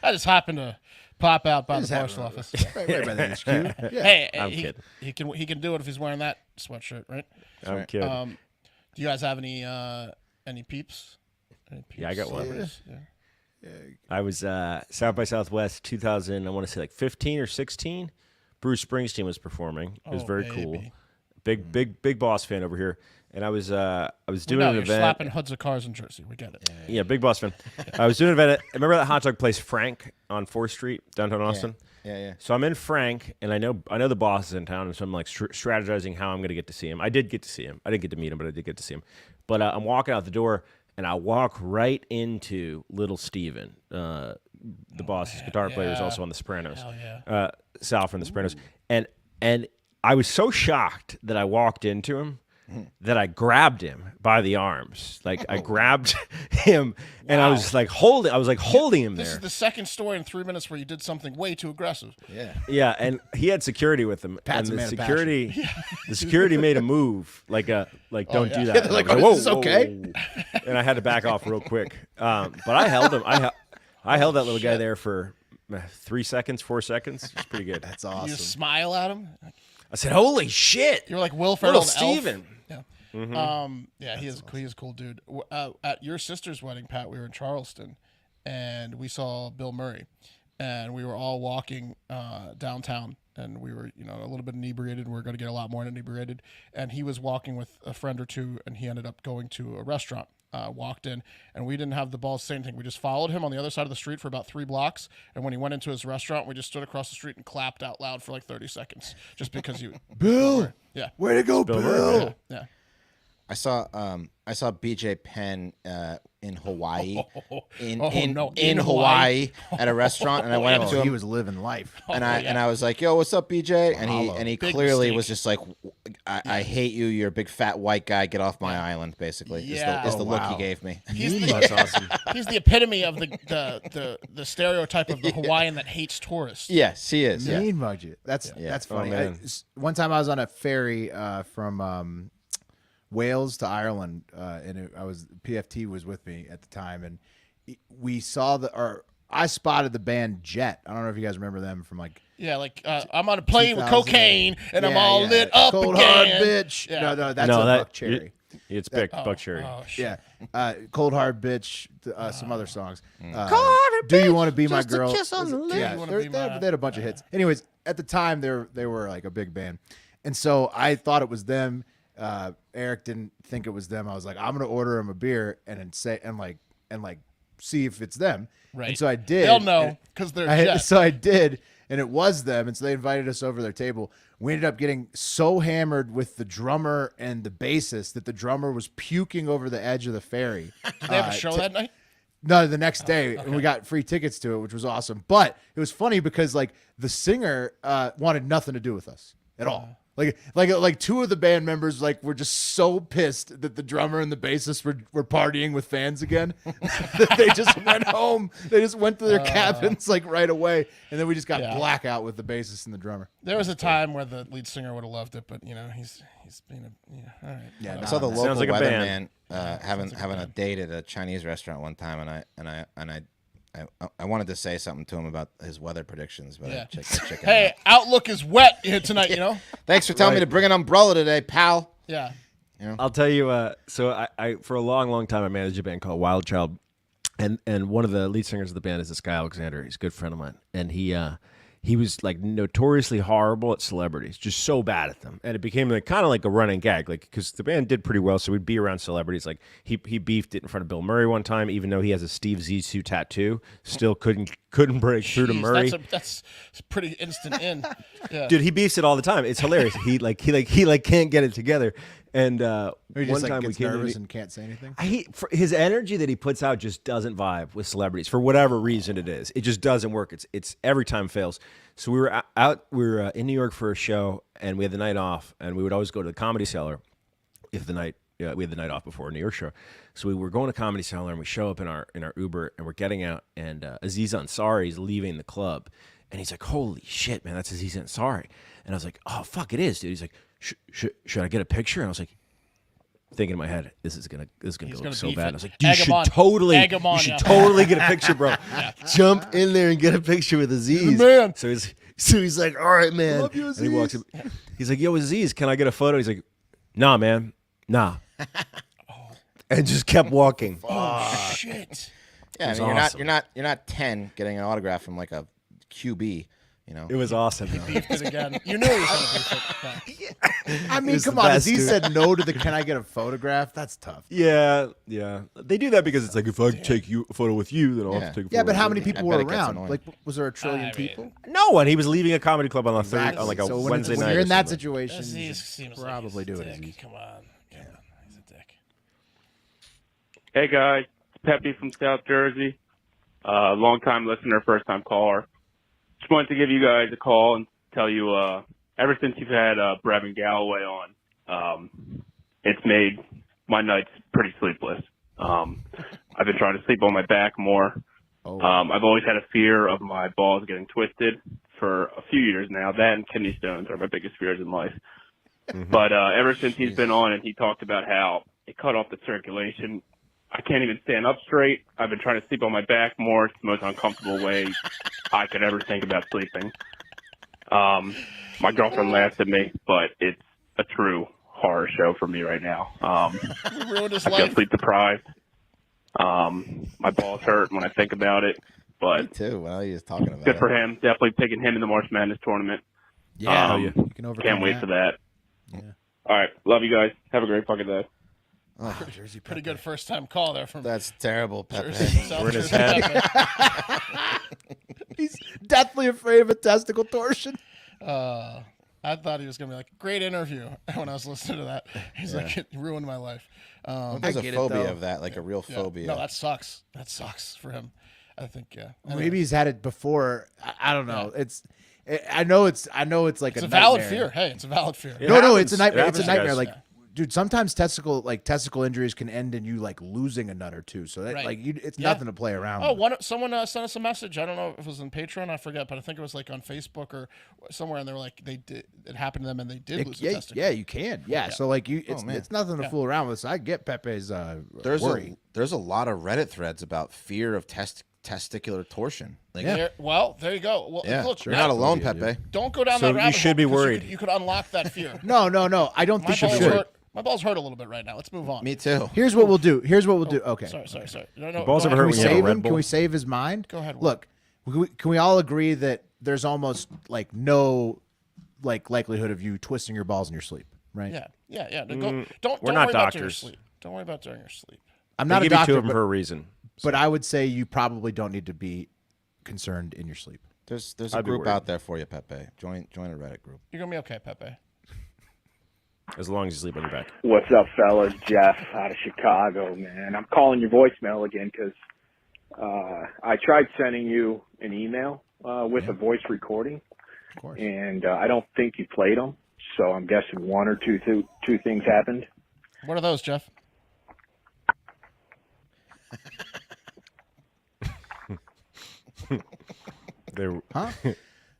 I just happened to pop out by the Barstool office. Right by the HQ. Yeah. Hey, I'm kidding. He can do it if he's wearing that sweatshirt, right? I'm kidding. Do you guys have any peeps? Yeah, I got one. Yeah. I was South by Southwest 2000. I want to say like 15 or 16. Bruce Springsteen was performing. It was very cool. Big Boss fan over here. And I was doing an event. You're slapping hoods of cars in Jersey. We get it. Yeah, Big Boss fan. I was doing an event. Remember that hot dog place, Frank, on 4th Street, downtown Austin? Yeah. So I'm in Frank, and I know the boss is in town, and so I'm like strategizing how I'm going to get to see him. I did get to see him. I didn't get to meet him, but I did get to see him. But I'm walking out the door, and I walk right into Little Steven. The boss's guitar player is also on The Sopranos. Hell yeah. Sal from The Sopranos. And I was so shocked that I walked into him that I grabbed him by the arms. Like I grabbed him and I was like holding him there. This is the second story in 3 minutes where you did something way too aggressive. Yeah, and he had security with him. Pat's and a the man of security made a move like don't do that. Yeah, they're like, I was whoa, this is okay. whoa. And I had to back off real quick. But I held him. I held that little guy there for 3 seconds, 4 seconds. It's pretty good. That's awesome. You smile at him. I said, "Holy shit!" You're like Will Ferrell, Little Steven. Yeah. Mm-hmm. He is a cool dude. At your sister's wedding, Pat, we were in Charleston, and we saw Bill Murray, and we were all walking downtown, and we were a little bit inebriated. We were going to get a lot more inebriated, and he was walking with a friend or two, and he ended up going to a restaurant. Walked in, and we didn't have the balls to say anything. We just followed him on the other side of the street for about 3 blocks, and when he went into his restaurant, we just stood across the street and clapped out loud for like 30 seconds, just because he. Bill, yeah, way to go, Bill. Yeah. saw BJ Penn in Hawaii, in Hawaii at a restaurant, and I went up to him. He was living life, and I was like, "Yo, what's up, BJ?" And he clearly was just like, "I hate you. You're a big fat white guy. Get off my island." Basically, is the look he gave me. That's awesome. He's the epitome of the stereotype of the Hawaiian that hates tourists. Yes, he is. Mean mugged you. That's funny. One time I was on a ferry from Wales to Ireland, and PFT was with me at the time, and we saw I spotted the band Jet. I don't know if you guys remember them from I'm on a plane with cocaine and I'm all lit up Cold again. Hard Bitch. Yeah. No, that's Buck Cherry. It's Buck Cherry. Oh, shit. Yeah, Cold Hard Bitch. Some other songs. Hard Do Bitch, you want to be my just a girl? kiss on the lips. Yeah, they had a bunch of hits. Anyways, at the time they were like a big band, and so I thought it was them. Eric didn't think it was them. I was like, I'm gonna order him a beer and see if it's them. Right. And so I did. They'll know because they're Jet. So I did, and it was them. And so they invited us over to their table. We ended up getting so hammered with the drummer and the bassist that the drummer was puking over the edge of the ferry. Did they have a show that night? No, the next day, and we got free tickets to it, which was awesome. But it was funny because the singer wanted nothing to do with us at all. Like two of the band members were just so pissed that the drummer and the bassist were partying with fans again that they just went home. They just went to their cabins right away, and then we just got blackout with the bassist and the drummer. There was a time where the lead singer would have loved it, but he's being all right. Yeah, I saw the local weatherman having a date at a Chinese restaurant one time, and I wanted to say something to him about his weather predictions, but I checked hey, Outlook is wet here tonight, Thanks for telling me to bring an umbrella today, pal. Yeah. I'll tell you. So I for a long time I managed a band called Wild Child, and one of the lead singers of the band is this guy Alexander. He's a good friend of mine, and he was notoriously horrible at celebrities, just so bad at them, and it became kind of like a running gag, because the band did pretty well, so we'd be around celebrities. Like he beefed it in front of Bill Murray one time, even though he has a Steve Zissou tattoo, still couldn't break through to Murray. That's pretty instant in. Yeah. Dude, he beefs it all the time. It's hilarious. he can't get it together. And one time gets nervous and can't say anything. His energy that he puts out just doesn't vibe with celebrities for whatever reason it is. It just doesn't work. It's every time fails. So we were in New York for a show, and we had the night off, and we would always go to the Comedy Cellar we had the night off before a New York show. So we were going to Comedy Cellar, and we show up in our Uber, and we're getting out, and Aziz Ansari is leaving the club, and he's like, "Holy shit, man, that's Aziz Ansari." And I was like, "Oh fuck, it is, dude." He's like, should I get a picture? And I was like, thinking in my head, this is gonna go so bad. And I was like, you should totally get a picture, bro. Jump in there and get a picture with Aziz. Man. So he's like, all right, man. Love you, Aziz. And he walks up. He's like, yo, Aziz, can I get a photo? He's like, nah, man, nah. And just kept walking. Oh shit. Yeah, I mean, awesome. you're not 10 getting an autograph from like a QB. It was awesome. He beefed it again. You knew he was going to beef it. I mean, come on. He said no to the "Can I get a photograph?" That's tough. Yeah. They do that because it's like, if I take a photo with you, then I'll have to take a photo. Yeah, but with how you. many people were around? Was there a trillion people? No one. He was leaving a comedy club on a Wednesday night. When you're in that situation, probably do it. Come on. He's a dick. Hey guys, Peppy from South Jersey. Long-time listener, first-time caller. Just wanted to give you guys a call and tell you, ever since you've had Brevin Galloway on, it's made my nights pretty sleepless. I've been trying to sleep on my back more. I've always had a fear of my balls getting twisted for a few years now. That and kidney stones are my biggest fears in life. But ever since he's been on and he talked about how it cut off the circulation, I can't even stand up straight. I've been trying to sleep on my back more. It's the most uncomfortable way I could ever think about sleeping. My girlfriend laughs at me, but it's a true horror show for me right now. I feel sleep deprived. My balls hurt when I think about it. But me too. Well, he's talking about good for him. Definitely picking him in the March Madness tournament. Yeah, can't wait for that. Yeah. All right, love you guys. Have a great fucking day. Oh, pretty good first time call there from. That's terrible, Pepe. We're in his head. He's deathly afraid of a testicle torsion. I I thought he was going to be like, great interview. When I was listening to that, he's like, it ruined my life. There's a phobia of that, like a real phobia. No, that sucks. That sucks for him. I think, yeah. Maybe he's had it before. I don't know. I know it's like it's a valid nightmare. fear. Hey, it's a valid fear. No, it's a nightmare. It's a nightmare. Like, dude, sometimes testicle injuries can end in you like losing a nut or two. So that it's nothing to play around with. Someone sent us a message. I don't know if it was in Patreon. I forget, but I think it was like on Facebook or somewhere, and they were like, it happened to them, and they did lose a testicle. Yeah, you can. Yeah, so like it's nothing to fool around with. So I get Pepe's worry. There's a lot of Reddit threads about fear of testicular torsion. Like, well, there you go. Well, look, you're not alone, Pepe. Don't go down that rabbit hole. You should be worried. You could unlock that fear. No. I don't think you should. My balls hurt a little bit right now. Let's move on. Me too. Here's what we'll do. Okay. Sorry. No, balls ever hurt when you have a Red Bull? Can we save his mind? Go ahead. Look, can we all agree that there's almost like no likelihood of you twisting your balls in your sleep, right? Yeah. Don't We're worry not about during your doctors. sleep. Don't worry about during your sleep. I'm not they a give doctor, you two of them for a reason. But I would say you probably don't need to be concerned in your sleep. There's a group out there for you, Pepe. Join a Reddit group. You're gonna be okay, Pepe. As long as you sleep on your back. What's up, fellas? Jeff out of Chicago, man. I'm calling your voicemail again because I tried sending you an email with a voice recording, of course. And I don't think you played them. So I'm guessing one or two things happened. What are those, Jeff?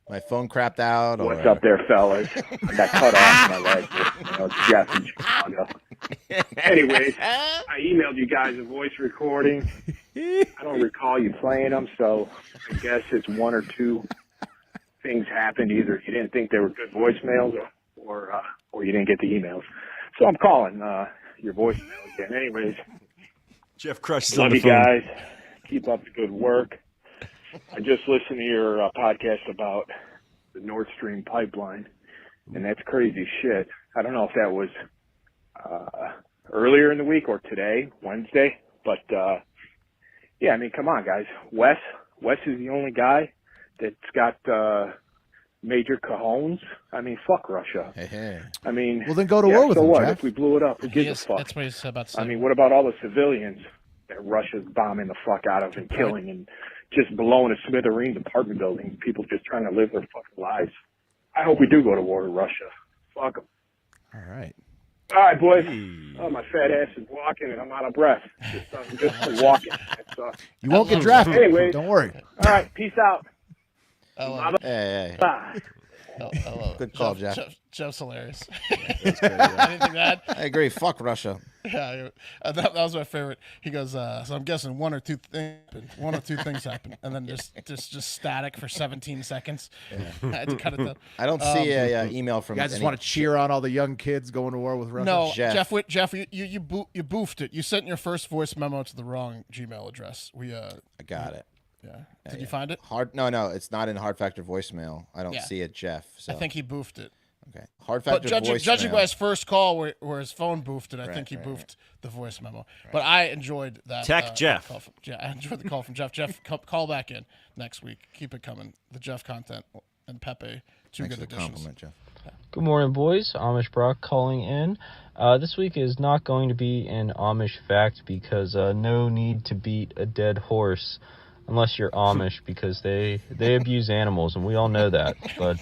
My phone crapped out. What's up there, fellas? I got cut off my leg. It's Jeff in Chicago. Anyways, I emailed you guys a voice recording. I don't recall you playing them, so I guess it's one or two things happened. Either you didn't think they were good voicemails, or you didn't get the emails. So I'm calling your voicemail again. Anyways, Jeff crushes love on the you phone. guys. Keep up the good work. I just listened to your podcast about the Nord Stream pipeline, and that's crazy shit. I don't know if that was earlier in the week or today, Wednesday, but yeah, I mean, come on, guys. Wes is the only guy that's got major cojones. I mean, fuck Russia. Hey. I mean, well, then go to war with them, what? Jeff. If we blew it up, who gives a fuck? That's what he's about to say. I mean, what about all the civilians that Russia's bombing the fuck out of and killing and just blowing a smithereens apartment building, people just trying to live their fucking lives? I hope we do go to war with Russia. Fuck them. All right. All right, boys. Oh, my fat ass is walking and I'm out of breath. Just from walking. You won't get drafted. Anyways, don't worry. All right, peace out. Hey. Bye. Good call, Jeff. Jeff's hilarious. That's good, yeah. Anything to add? I agree. Fuck Russia. Yeah, that was my favorite. He goes, so I'm guessing one or two things happened, and then just static for 17 seconds. I had to cut it down. I don't see a email from. You guys just want to cheer on all the young kids going to war with Russia? No, Jeff, you boofed it. You sent your first voice memo to the wrong Gmail address. I got it. Yeah. Did you find it? No, it's not in Hard Factor voicemail. I don't see it, Jeff. So. I think he boofed it. Okay. Hard Factor voicemail. Judging by his first call where his phone boofed it, I think he boofed the voice memo. Right. But I enjoyed that. Tech Jeff. I enjoyed the call from Jeff. Jeff, call back in next week. Keep it coming. The Jeff content and Pepe, two good additions. Compliment, Jeff. Yeah. Good morning, boys. Amish Brock calling in. This week is not going to be an Amish fact because no need to beat a dead horse. Unless you're Amish, because they abuse animals, and we all know that. But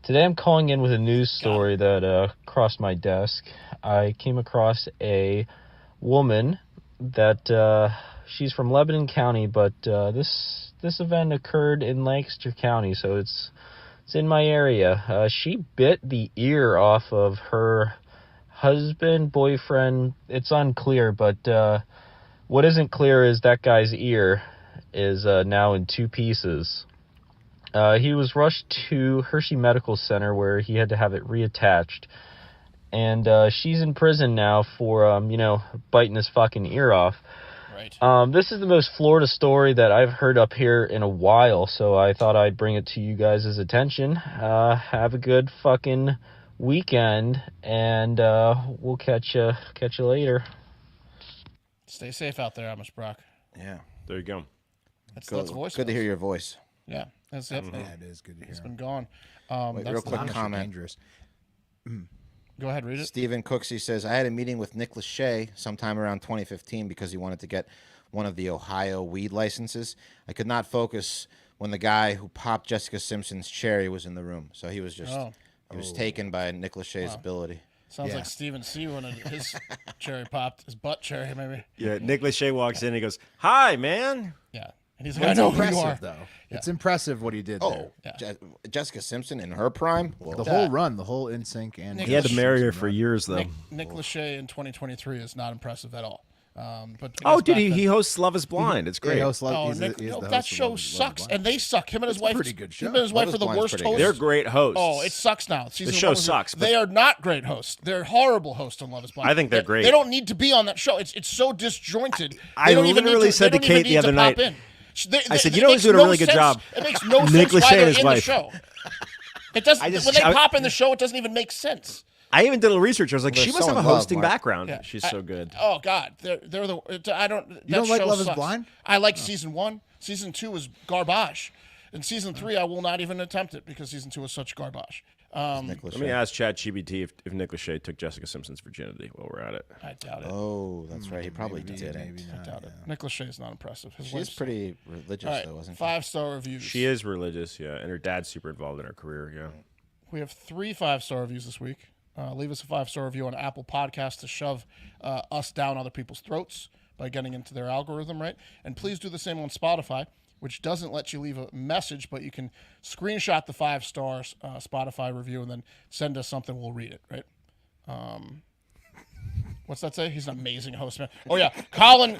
today I'm calling in with a news story that crossed my desk. I came across a woman that she's from Lebanon County, but this event occurred in Lancaster County, so it's in my area. She bit the ear off of her husband, boyfriend. It's unclear, but what isn't clear is that guy's ear is now in two pieces. He was rushed to Hershey Medical Center where he had to have it reattached. And she's in prison now for, biting his fucking ear off. Right. This is the most Florida story that I've heard up here in a while, so I thought I'd bring it to you guys' attention. Have a good fucking weekend, and we'll catch you later. Stay safe out there, Amish Brock. Yeah. There you go. That's voice. Good to hear your voice. Yeah, that's it. Yeah, it is good to hear. It's been gone. Wait, real quick comment. Dangerous. Go ahead, read it. Stephen Cooksey says, I had a meeting with Nick Lachey sometime around 2015 because he wanted to get one of the Ohio weed licenses. I could not focus when the guy who popped Jessica Simpson's cherry was in the room. So he was just he was taken by Nick Lachey's ability. Sounds like Stephen C. when his cherry popped, his butt cherry maybe. Yeah, Nick Lachey walks in and he goes, "Hi, man." Yeah. And he's like, I know who you are. Though. Yeah. It's impressive what he did there. Jessica Simpson in her prime? Whoa. The whole run, the whole NSYNC. And he had to marry her for years, though. Nick Lachey in 2023 is not impressive at all. But he hosts Love Is Blind. It's great. That show sucks, and they suck. Him and his wife. Pretty good show. Him and his wife are the worst hosts. They're great hosts. Oh, it sucks now. The show sucks. They are not great hosts. They're horrible hosts on Love Is Blind. I think they're great. They don't need to be on that show. It's so disjointed. I literally said to Kate the other night. I said, you know who's doing a really good job? It makes no Nick sense Lachey why and his they're in wife. the show. It doesn't. When they pop in the show, it doesn't even make sense. I even did a little research. I was like, she must have a hosting Mark. background. Yeah. She's so good. Oh God, they're the. I don't. You don't like Love Is Blind? I like season 1. Season 2 was garbage, and season 3 I will not even attempt it because season 2 was such garbage. Let me ask ChatGPT if Nick Lachey took Jessica Simpson's virginity while we're at it. I doubt it. Oh, that's right. He probably did. I doubt it. Nick Lachey is not impressive. She's pretty religious, though, wasn't she? 5-star reviews. She is religious, yeah, and her dad's super involved in her career, yeah. We have 3 5-star reviews this week. Leave us a 5-star review on Apple Podcasts to shove us down other people's throats by getting into their algorithm, right? And please do the same on Spotify, which doesn't let you leave a message, but you can screenshot the 5-star Spotify review and then send us something. We'll read it, right? What's that say? He's an amazing host, man. Oh, yeah. Colin.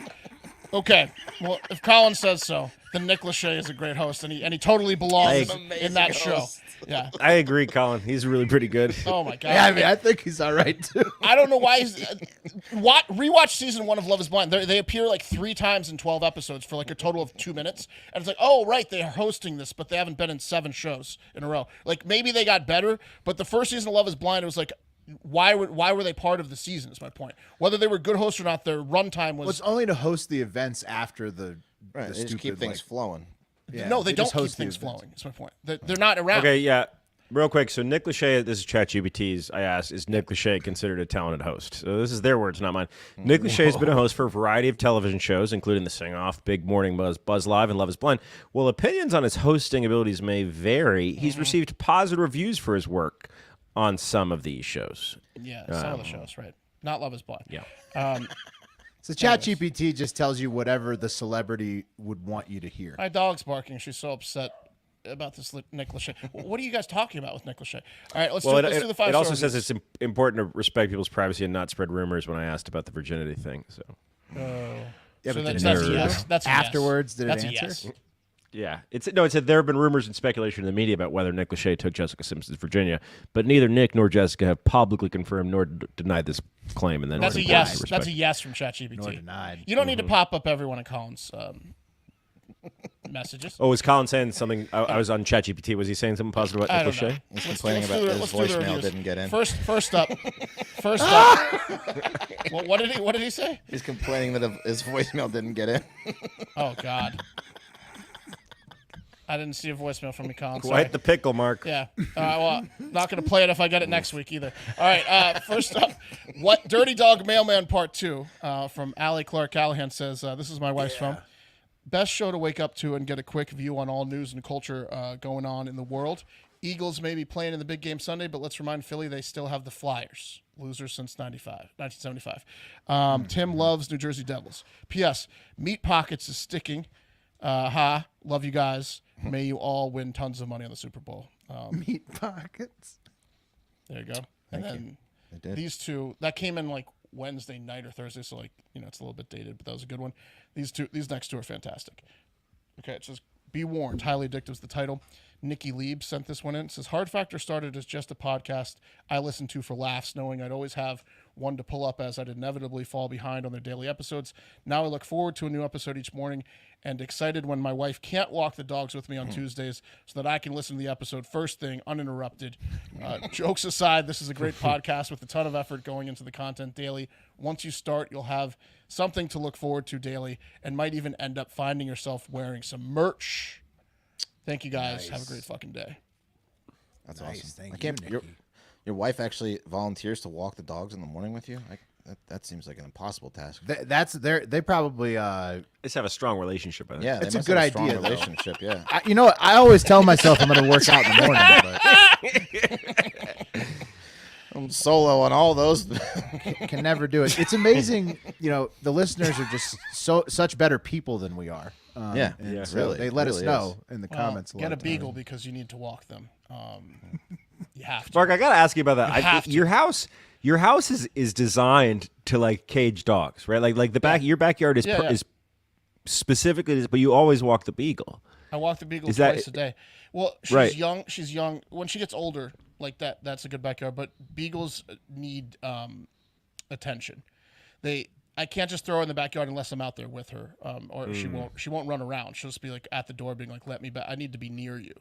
Okay. Well, if Colin says so, then Nick Lachey is a great host, and he totally belongs in that show. Yeah. I agree, Colin. He's really pretty good. Oh, my God. Yeah, I mean, I think he's all right, too. I don't know why he's... rewatch season 1 of Love Is Blind. They appear like 3 times in 12 episodes for like a total of 2 minutes. And it's like, oh, right, they're hosting this, but they haven't been in 7 shows in a row. Like, maybe they got better, but the first season of Love Is Blind, it was like... Why were they part of the season is my point. Whether they were good hosts or not, their runtime was... Well, it's only to host the events after the Right, the they just stupid, keep things flowing. Yeah, no, they don't just keep host the things events. flowing. That's my point. They're not around. Okay, yeah. Real quick, so Nick Lachey, this is ChatGPT's, I asked, is Nick Lachey considered a talented host? So this is their words, not mine. Nick Lachey has been a host for a variety of television shows, including The Sing Off, Big Morning Buzz Live, and Love Is Blind. While opinions on his hosting abilities may vary, he's received positive reviews for his work on some of these shows. Yeah, some of the shows, right. Not Love Is Blind. Yeah. So ChatGPT just tells you whatever the celebrity would want you to hear. My dog's barking. She's so upset about this Nick Lachey. What are you guys talking about with Nick Lachey? All right, let's do the 5-star It also reviews. says it's important to respect people's privacy and not spread rumors when I asked about the virginity thing. So, Yeah, so but that's did a it yes. That's a afterwards? Yes. Did That's it a answer? yes. yeah, it said there have been rumors and speculation in the media about whether Nick Lachey took Jessica Simpson's Virginia, but neither Nick nor Jessica have publicly confirmed nor denied this claim. And then That's a yes. That's a yes from ChatGPT. Nor denied. You don't need to pop up every one of Colin's messages. Oh, was Colin saying something? I was on ChatGPT. Was he saying something positive about I Nick don't know. Lachey? He's complaining about his voicemail didn't get in. First up. What did he say? He's complaining that his voicemail didn't get in. Oh God. I didn't see a voicemail from you, Colin. Quite the pickle, Mark. Yeah. Well, not going to play it if I get it next week either. All right. First up, what Dirty Dog Mailman Part 2 from Allie Clark Callahan says, this is my wife's phone. Best show to wake up to and get a quick view on all news and culture going on in the world. Eagles may be playing in the big game Sunday, but let's remind Philly they still have the Flyers. Losers since 1975. Tim loves New Jersey Devils. P.S. Meat Pockets is sticking. Love you guys. May you all win tons of money on the Super Bowl. Meat Pockets. There you go. And then these two, that came in like Wednesday night or Thursday, so like, it's a little bit dated, but that was a good one. These next two are fantastic. Okay, it says, Be Warned, Highly Addictive is the title. Nikki Lieb sent this one in. It says, Hard Factor started as just a podcast I listened to for laughs, knowing I'd always have one to pull up as I'd inevitably fall behind on their daily episodes. Now I look forward to a new episode each morning and excited when my wife can't walk the dogs with me on Tuesdays so that I can listen to the episode first thing, uninterrupted. Jokes aside, this is a great podcast with a ton of effort going into the content daily. Once you start, you'll have something to look forward to daily and might even end up finding yourself wearing some merch. Thank you guys. Have a great fucking day. That's awesome. I can't. Your wife actually volunteers to walk the dogs in the morning with you. That seems like an impossible task. They probably just have a strong relationship. I think. Yeah, it's a good idea. Relationship. Yeah. You know what? I always tell myself I'm going to work out in the morning. But I'm solo on all those. Can never do it. It's amazing. You know, the listeners are just such better people than we are. So really. They let us really know in the comments. Get a beagle because you need to walk them. You have to. Mark, I got to ask you about that. Your house is designed to like cage dogs, right? Like the back, your backyard is specifically, but you always walk the beagle. I walk the beagle twice a day. Well, she's young. She's young. When she gets older, like that's a good backyard. But beagles need attention. I can't just throw her in the backyard unless I'm out there with her, or she won't run around. She'll just be like at the door, being like, "Let me back. I need to be near you."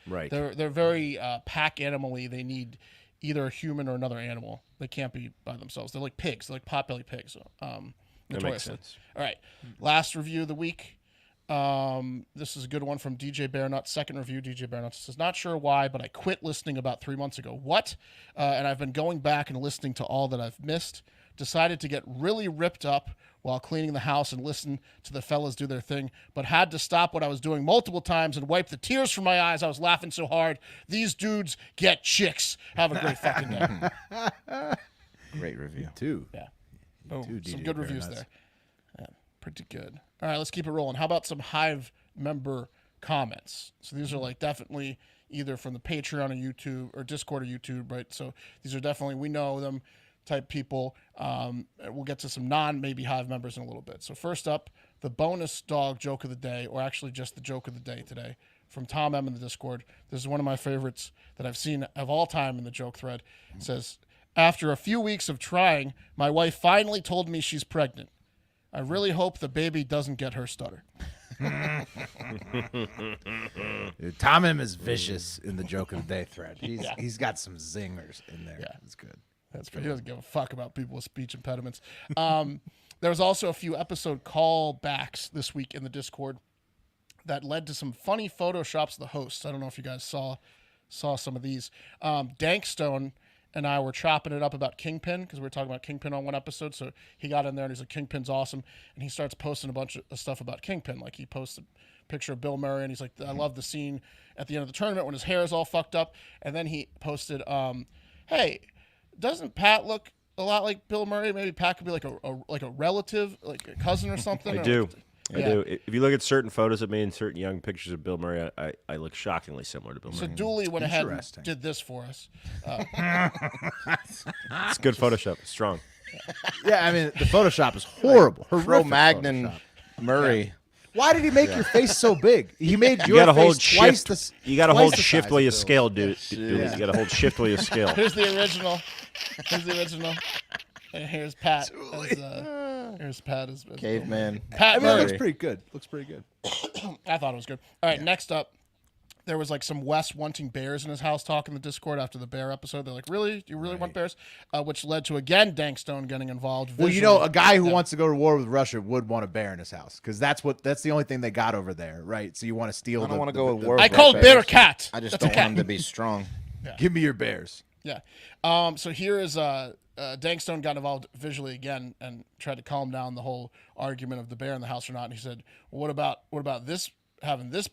Right. They're very pack animal-y. They need either a human or another animal. They can't be by themselves. They're like pigs. They're like potbelly pigs. That makes sense. All right. Last review of the week. This is a good one from DJ Bearnut. Second review, DJ Bearnut says, not sure why, but I quit listening about 3 months ago. What? And I've been going back and listening to all that I've missed. Decided to get really ripped up while cleaning the house and listen to the fellas do their thing, but had to stop what I was doing multiple times and wipe the tears from my eyes. I was laughing so hard. These dudes get chicks. Have a great fucking day. Great review. Too. Yeah. Boom. Some good reviews there. Yeah, pretty good. All right, let's keep it rolling. How about some Hive member comments? So these are like definitely either from the Patreon or YouTube or Discord or YouTube, right? So these are definitely, we know them type people. We'll get to some maybe Hive members in a little bit. So first up, the bonus dog joke of the day, or actually just the joke of the day today, from Tom M in the Discord. This is one of my favorites that I've seen of all time in the joke thread. It says, after a few weeks of trying, my wife finally told me she's pregnant. I really hope the baby doesn't get her stutter. Dude, Tom M is vicious in the joke of the day thread. He's got some zingers in there. Yeah, it's good. That's good. He doesn't give a fuck about people with speech impediments. There was also a few episode callbacks this week in the Discord that led to some funny photoshops of the hosts. I don't know if you guys saw some of these. Dankstone and I were chopping it up about Kingpin because we were talking about Kingpin on one episode. So he got in there and he's like, Kingpin's awesome. And he starts posting a bunch of stuff about Kingpin. Like he posted a picture of Bill Murray and he's like, I love the scene at the end of the tournament when his hair is all fucked up. And then he posted, hey, doesn't Pat look a lot like Bill Murray? Maybe Pat could be like a relative, like a cousin or something. I do. If you look at certain photos of me and certain young pictures of Bill Murray, I look shockingly similar to Bill Murray. So Dooley went ahead and did this for us. It's good Photoshop. It's strong. Yeah, I mean, the Photoshop is horrible. Cro-Magnon Murray. Yeah. Why did he make your face so big? He made your face twice the size. You got to hold shift while you scale, dude. You got to hold shift while you scale. Here's the original. And here's Pat. Here's Pat as Caveman. Pat Murray. Looks pretty good. I thought it was good. All right, next up, there was like some Wes wanting bears in his house talk in the Discord after the bear episode. They're like, really? Do you really want bears? Which led to, again, Dankstone getting involved. Well, you know, a guy who wants to go to war with Russia would want a bear in his house because that's the only thing they got over there, right? So you want to steal I don't want to go with war I with call bears. bear a cat. I just don't want him to be strong. Yeah. Give me your bears. Yeah. So here is Dankstone got involved visually again and tried to calm down the whole argument of the bear in the house or not. And he said, well, what about this, having this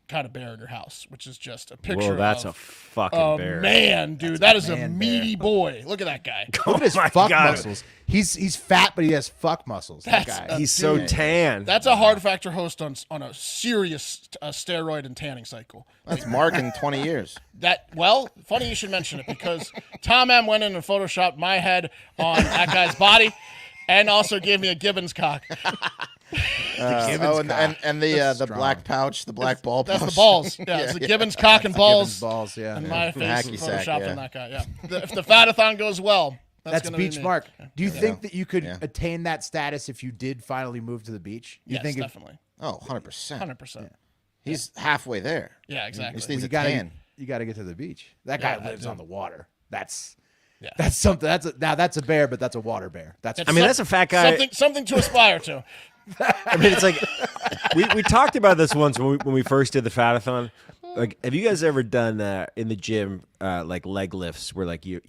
kind of bear in your house, which is just a picture. Whoa, that's a fucking bear. Man, dude, that is a meaty boy. Look at that guy. Look at his fuck muscles. He's fat, but he has fuck muscles. That guy. He's so tan. That's a hard factor host on a serious steroid and tanning cycle. That's Mark in 20 years. Funny you should mention it because Tom M went in and photoshopped my head on that guy's body and also gave me a Gibbons cock. And the black pouch, the black ball pouch. That's the balls. Yeah, it's the Gibbons cock and balls. Gibbons balls, yeah. And my face Hacky photoshopped sack, on that guy. Yeah. If the Fat-A-Thon goes well, that's beach be Mark. Do you think that you could attain that status if you did finally move to the beach? Yes, definitely. 100%. 100%. He's halfway there. Yeah, exactly. He just needs a tan. You got to get to the beach. That guy lives on the water. That's something. That's a bear, but that's a water bear. That's a fat guy. Something to aspire to. I mean, it's like we talked about this once when we first did the Fat-A-Thon. Like, have you guys ever done in the gym like leg lifts where like you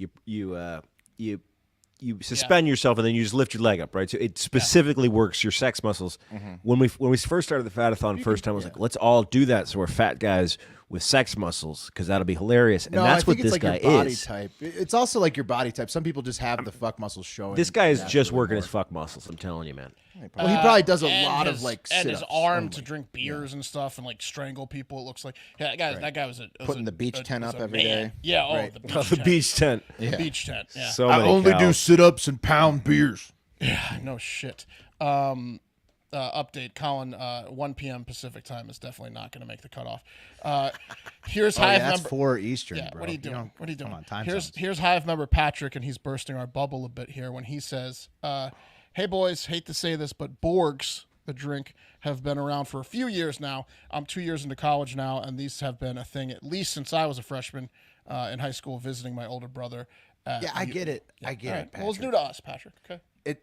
suspend yourself and then you just lift your leg up, right? So it specifically works your sex muscles. When we first started the Fat-A-Thon first time, I was like, let's all do that so we're fat guys with sex muscles because that'll be hilarious. And that's what this guy body is. Type. It's also like your body type. Some people just have the fuck muscles showing. This guy is just working his fuck muscles. I'm telling you, man. Well, he probably does a lot of like and sit-ups his arm only. to drink beers and stuff and like strangle people. It looks like that guy was putting the beach tent up every day. Yeah, Right. The beach tent. The beach tent. Yeah. So I many only do cows. sit-ups and pound beers. Yeah, no shit. Update, Colin, 1 p.m. Pacific time is definitely not going to make the cutoff. Here's Hive that's member. 4 Eastern, Yeah, bro. what are you doing? What are you doing? Come on, time Here's Hive member Patrick, and he's bursting our bubble a bit here when he says, hey, boys, hate to say this, but Borgs, the drink, have been around for a few years now. I'm 2 years into college now, and these have been a thing at least since I was a freshman in high school visiting my older brother. Yeah, I get it. I get it, Well, it's new to us, Patrick. Okay.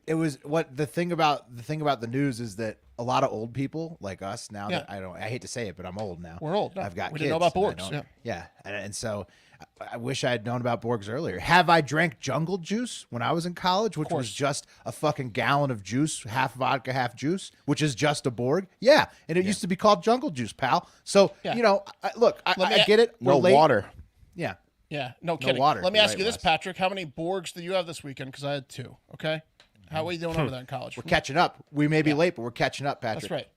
It was what the thing about the news is that a lot of old people like us now that I hate to say it, but I'm old now. We're old. No, I've got we kids. didn't know about and I Borgs. don't- Yeah. And so I wish I had known about Borgs earlier. Have I drank jungle juice when I was in college, which was just a fucking gallon of juice, half vodka, half juice, which is just a Borg? Yeah. And it used to be called jungle juice, pal. So, you know, I get it. We're No late. water. Yeah. Yeah, no kidding. water. Let me You're ask right, you this, Wes. Patrick. How many Borgs do you have this weekend? Because I had 2. Okay. How are you doing over there in college? We're catching up. We may be late, but we're catching up, Patrick. That's right.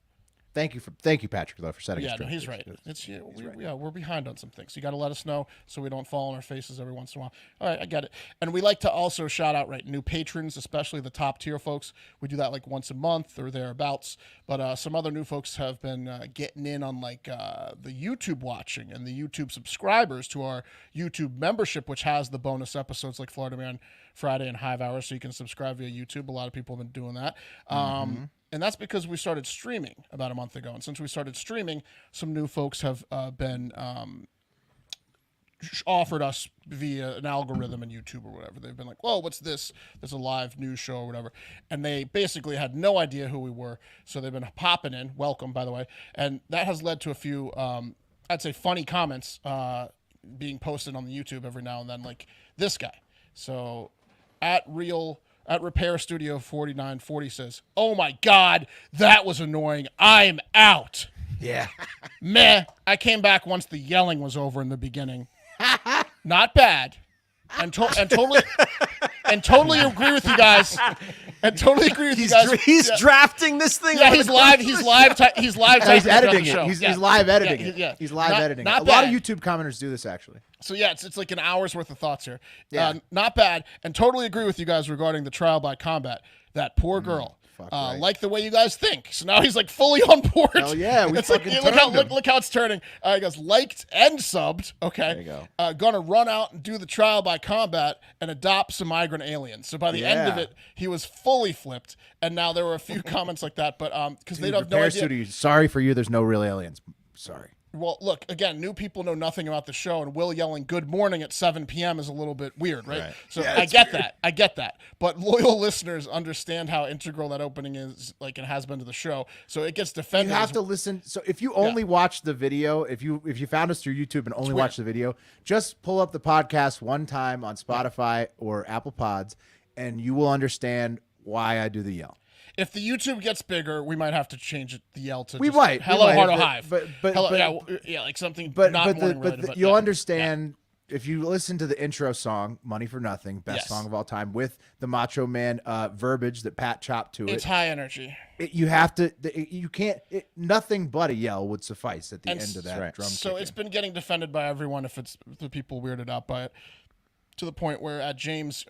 Thank you, Patrick, though, for setting us Yeah, no, straight. he's right. We're behind on some things. You got to let us know so we don't fall on our faces every once in a while. All right, I get it. And we like to also shout out new patrons, especially the top tier folks. We do that like once a month or thereabouts. But some other new folks have been getting in on like the YouTube watching and the YouTube subscribers to our YouTube membership, which has the bonus episodes like Florida Man Friday and Hive Hour, so you can subscribe via YouTube. A lot of people have been doing that. And that's because we started streaming about a month ago. And since we started streaming, some new folks have been offered us via an algorithm in YouTube or whatever. They've been like, whoa, what's this? There's a live news show or whatever. And they basically had no idea who we were. So they've been popping in. Welcome, by the way. And that has led to a few, I'd say, funny comments being posted on the YouTube every now and then, like this guy. So at Repair Studio 4940 says, "Oh my God, that was annoying. I'm out." Yeah. Meh. I came back once the yelling was over in the beginning. Not bad. And totally agree with you guys. And totally agree with you guys. He's drafting this thing. Yeah, he's live. He's editing it. He's live editing it. He's live editing it. A lot of YouTube commenters do this actually. So yeah, it's like an hour's worth of thoughts here. Yeah. Not bad, and totally agree with you guys regarding the trial by combat. That poor girl. right. Like the way you guys think. So now he's like fully on board. Hell yeah, we it's like, fucking look how it's turning. He goes liked and subbed. Okay. There you go. Gonna run out and do the trial by combat and adopt some migrant aliens. So by the end of Yeah. it, he was fully flipped. And now there were a few comments like that, but because they don't have no Repair idea. Studio, sorry for you. There's no real aliens. Sorry. Well, look, again, new people know nothing about the show, and Will yelling good morning at 7 p.m. is a little bit weird, right? So Yeah, I it's get weird. that. I get that. But loyal listeners understand how integral that opening is, like it has been to the show. So it gets defended. You have to listen. So if you only watch the video, if you found us through YouTube and only watch the video, just pull up the podcast one time on Spotify or Apple Pods, and you will understand why I do the yell. If the YouTube gets bigger, we might have to change it, the yell to We just, might. Hello, we might, Heart but- of Hive. But Hello, yeah, like something But not morning but related. But you'll yeah. understand if you listen to the intro song, "Money for Nothing," best Yes. song of all time, with the Macho Man verbiage that Pat chopped to it. It's high energy. You have to. You can't. Nothing but a yell would suffice at the end of that drum. So kick it's been getting defended by everyone if it's the people weirded out by it. To the point where at James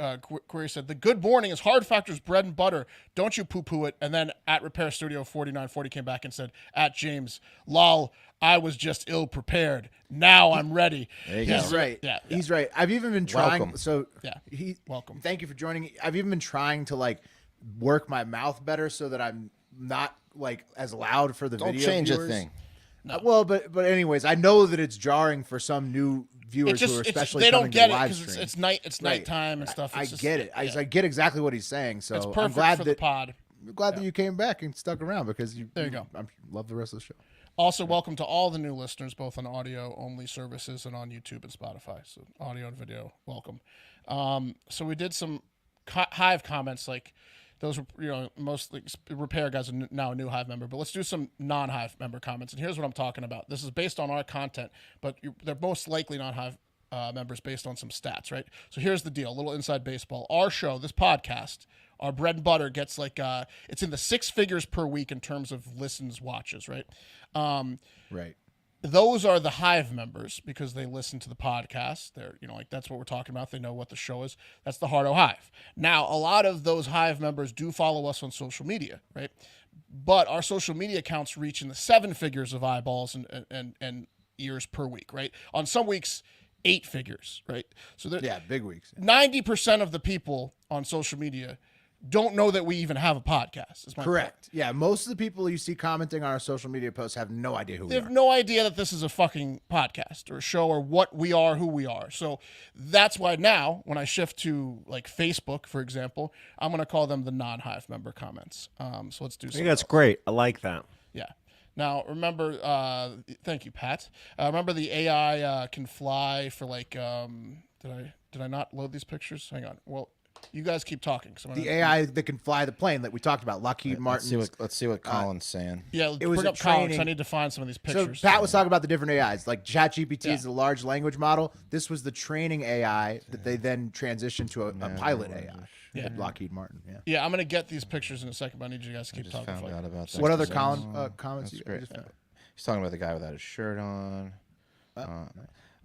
Query said, "The good morning is Hard Factor's bread and butter. Don't you poo-poo it." And then at Repair Studio 4940 came back and said, at James, "Lol, I was just ill prepared. Now I'm ready." He's right. Yeah, He's right. I've even been trying. Welcome. So Yeah. Welcome. Thank you for joining. I've even been trying to like work my mouth better so that I'm not like as loud for the Don't video change viewers. a thing. Well, but anyways, I know that it's jarring for some new viewers who are especially they coming don't get to it live because stream. it's nighttime and stuff. I It's just- get it. yeah. I get exactly what he's saying. So It's I'm perfect glad for that the pod. glad that you came back and stuck around because There you go. I love the rest of the show. Also, welcome to all the new listeners, both on audio-only services and on YouTube and Spotify. So audio and video, welcome. So we did some Hive comments, like those were, mostly repair guys are now a new Hive member, but let's do some non-Hive member comments. And here's what I'm talking about. This is based on our content, but they're most likely not Hive members based on some stats, right? So here's the deal, a little inside baseball. Our show, this podcast, our bread and butter gets it's in the 6 figures per week in terms of listens, watches, right? Right. Those are the Hive members because they listen to the podcast. They're, that's what we're talking about. They know what the show is. That's the Hardo Hive. Now, a lot of those Hive members do follow us on social media, right? But our social media accounts reach in the 7 figures of eyeballs and ears per week, right? On some weeks, 8 figures, right? So big weeks. 90% of the people on social media don't know that we even have a podcast. Is my Correct. point. Yeah, most of the people you see commenting on our social media posts have no idea who we are. They have no idea that this is a fucking podcast or a show or what we are, who we are. So that's why now, when I shift to like Facebook, for example, I'm going to call them the non-Hive member comments. So let's do. I think that's great. I like that. Yeah. Now remember, thank you, Pat. Remember the AI can fly for like. Did I not load these pictures? Hang on. Well. You guys keep talking. The AI that can fly the plane that we talked about, Lockheed Martin. Let's see what Colin's saying. Yeah, it was bring up Colin. I need to find some of these pictures. So Pat was talking about the different AIs. Like ChatGPT is a large language model. This was the training AI that they then transitioned to a pilot AI at Lockheed Martin. Yeah. Yeah, I'm gonna get these pictures in a second, but I need you guys to keep talking. Found out about that. What other comments? He's talking about the guy without his shirt on.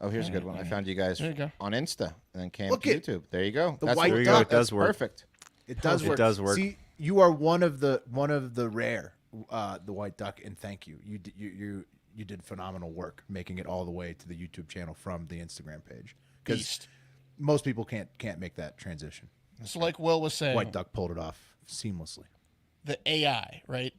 Oh, here's a good one. I found you guys on Insta and then came to YouTube. There you go. The white duck. It does work. Perfect. It does work. It does work. See, you are one of the rare, the white duck, and thank you. You did phenomenal work making it all the way to the YouTube channel from the Instagram page because most people can't make that transition. So, like Will was saying, white duck pulled it off seamlessly. The AI, right?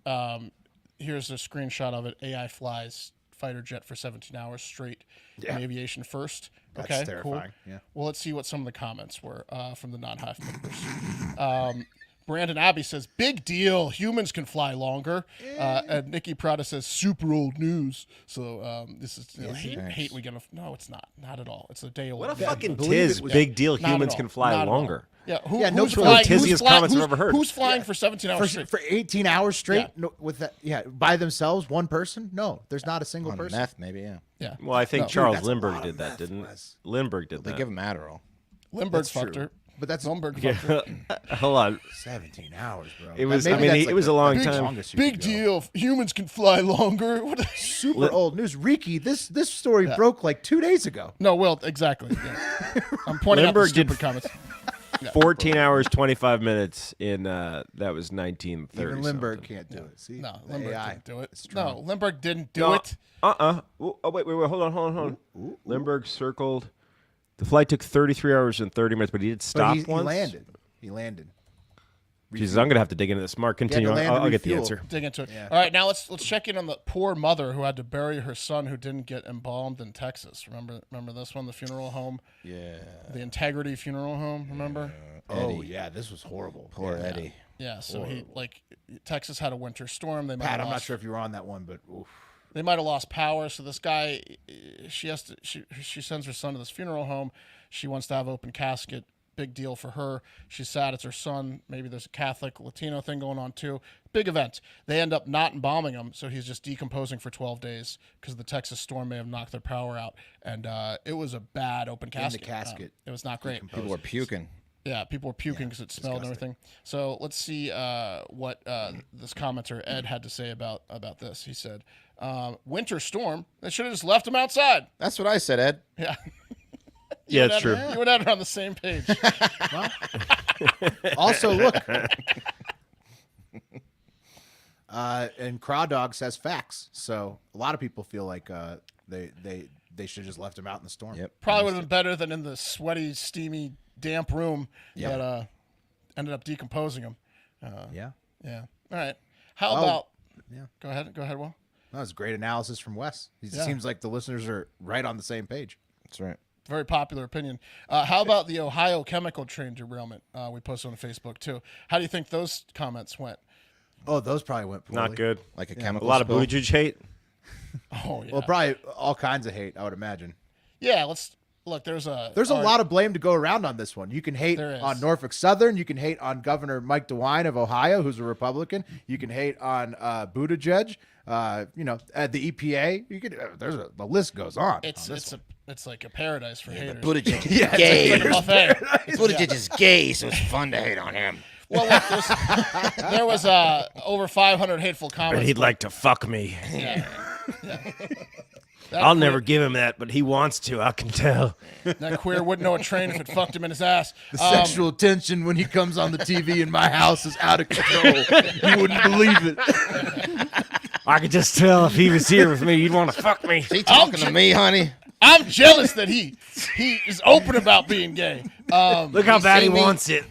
Here's a screenshot of it. AI flies fighter jet for 17 hours straight in aviation first. That's okay, terrifying. Cool. Yeah. Well, let's see what some of the comments were from the non-Hive members. Brandon Abbey says, big deal. Humans can fly longer. And Nikki Prada says, super old news. So this is hate we get. No, it's not. Not at all. It's a day old. What a fucking tiz. Big deal. Humans can fly longer. Yeah, who's flying? Tizziest comments I've ever heard. Who's flying for 17 hours straight? For 18 hours straight? No, with that, by themselves, one person? No, there's not a single On person. meth, maybe, yeah. Well, I think Charles Lindbergh did that, didn't Lindbergh did that. They give him Adderall. Lindbergh fucked her. But that's Lindbergh. Hold on. 17 hours, bro. It was. It was a long time. Big deal. Humans can fly longer. What super old news. Riki, this story broke like 2 days ago. No, well, exactly. Yeah. I'm pointing out the stupid comments. 14 hours, 25 minutes in, that was 1930. Even Lindbergh can't do it. See? No, Lindbergh didn't do it. No, Lindbergh didn't do it. Oh, wait, hold on. Lindbergh circled. The flight took 33 hours and 30 minutes, but he did stop once. He landed. Jesus, I'm going to have to dig into this. Mark, continue. I'll get the answer. Dig into it. Yeah. All right, now let's check in on the poor mother who had to bury her son who didn't get embalmed in Texas. Remember this one, the funeral home? Yeah. The Integrity Funeral Home, remember? Oh, yeah, this was horrible. Poor Eddie. Yeah, so Texas had a winter storm. Pat, I'm not sure if you were on that one, but oof. They might have lost power. So this guy, she sends her son to this funeral home. She wants to have open casket. Big deal for her. She's sad it's her son. Maybe there's a Catholic Latino thing going on too. Big event. They end up not embalming him, so he's just decomposing for 12 days because the Texas storm may have knocked their power out. And it was a bad open casket. In the casket. It was not great. People were puking. Yeah, people were puking because it smelled and everything. So let's see what this commenter, Ed, had to say about this. He said, winter storm, they should have just left him outside. That's what I said, Ed. Yeah. Yeah, it's true. You and Ed are on the same page. Well, also, look. And Craw Dog says facts. So a lot of people feel like they should have just left him out in the storm. Yep. Probably would have been better than in the sweaty, steamy, damp room that ended up decomposing him. Yeah. All right. How about? Yeah. Go ahead, Will. That was great analysis from Wes. It seems like the listeners are right on the same page. That's right. Very popular opinion. How about the Ohio chemical train derailment we posted on Facebook too? How do you think those comments went? Oh, those probably went poorly. Not good. Like a chemical A lot spill. of Buttigieg hate. Oh, yeah. Well, probably all kinds of hate, I would imagine. Yeah, let's look. There's a lot of blame to go around on this one. You can hate There is. on Norfolk Southern. You can hate on Governor Mike DeWine of Ohio, who's a Republican. You can hate on Buttigieg. At the EPA. You could. The list goes on. It's like a paradise for haters. Buttigieg is Yeah, gay. It's like a buffet. Buttigieg is gay, so it's fun to hate on him. Well, look, there was over 500 hateful comments. But he'd like to fuck me. Yeah. I'll never give him that, but he wants to. I can tell. That queer wouldn't know a train if it fucked him in his ass. The sexual tension when he comes on the TV in my house is out of control. You wouldn't believe it. I could just tell if he was here with me, he'd want to fuck me. Is he talking to me, honey? I'm jealous that he is open about being gay. Look how bad he wants it.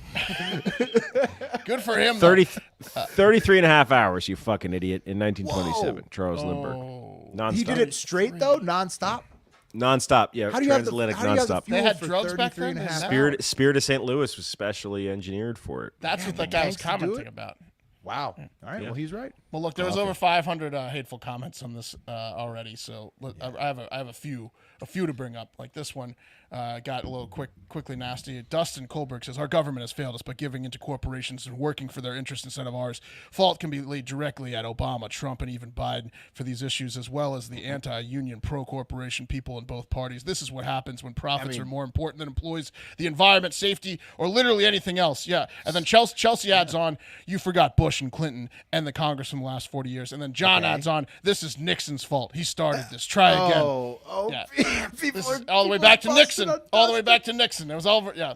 Good for him. 33 and a half hours, you fucking idiot, in 1927. Whoa. Charles Lindbergh. Nonstop. He did it straight though, nonstop. Nonstop, yeah. How do you have the transatlantic how do you have the nonstop. fuel They had for drugs back 33 and a then? half Spirit of St. Louis was specially engineered for it. That's what that guy was Tanks to do commenting it? about. Wow. All right. Well, he's right. Well, look, there was over 500 hateful comments on this already. So I have a few to bring up. Like this one got a little quickly nasty. Dustin Kohlberg says our government has failed us by giving into corporations and working for their interests instead of ours. Fault can be laid directly at Obama, Trump, and even Biden for these issues, as well as the anti-union, pro-corporation people in both parties. This is what happens when profits are more important than employees, the environment, safety, or literally anything else. Yeah. And then Chelsea adds on, you forgot Bush and Clinton and the Congress in the last 40 years. And then John adds on, this is Nixon's fault. He started this. Try again. Yeah. This is all the way back to Nixon. All the way back to Nixon. It was all over. Yeah.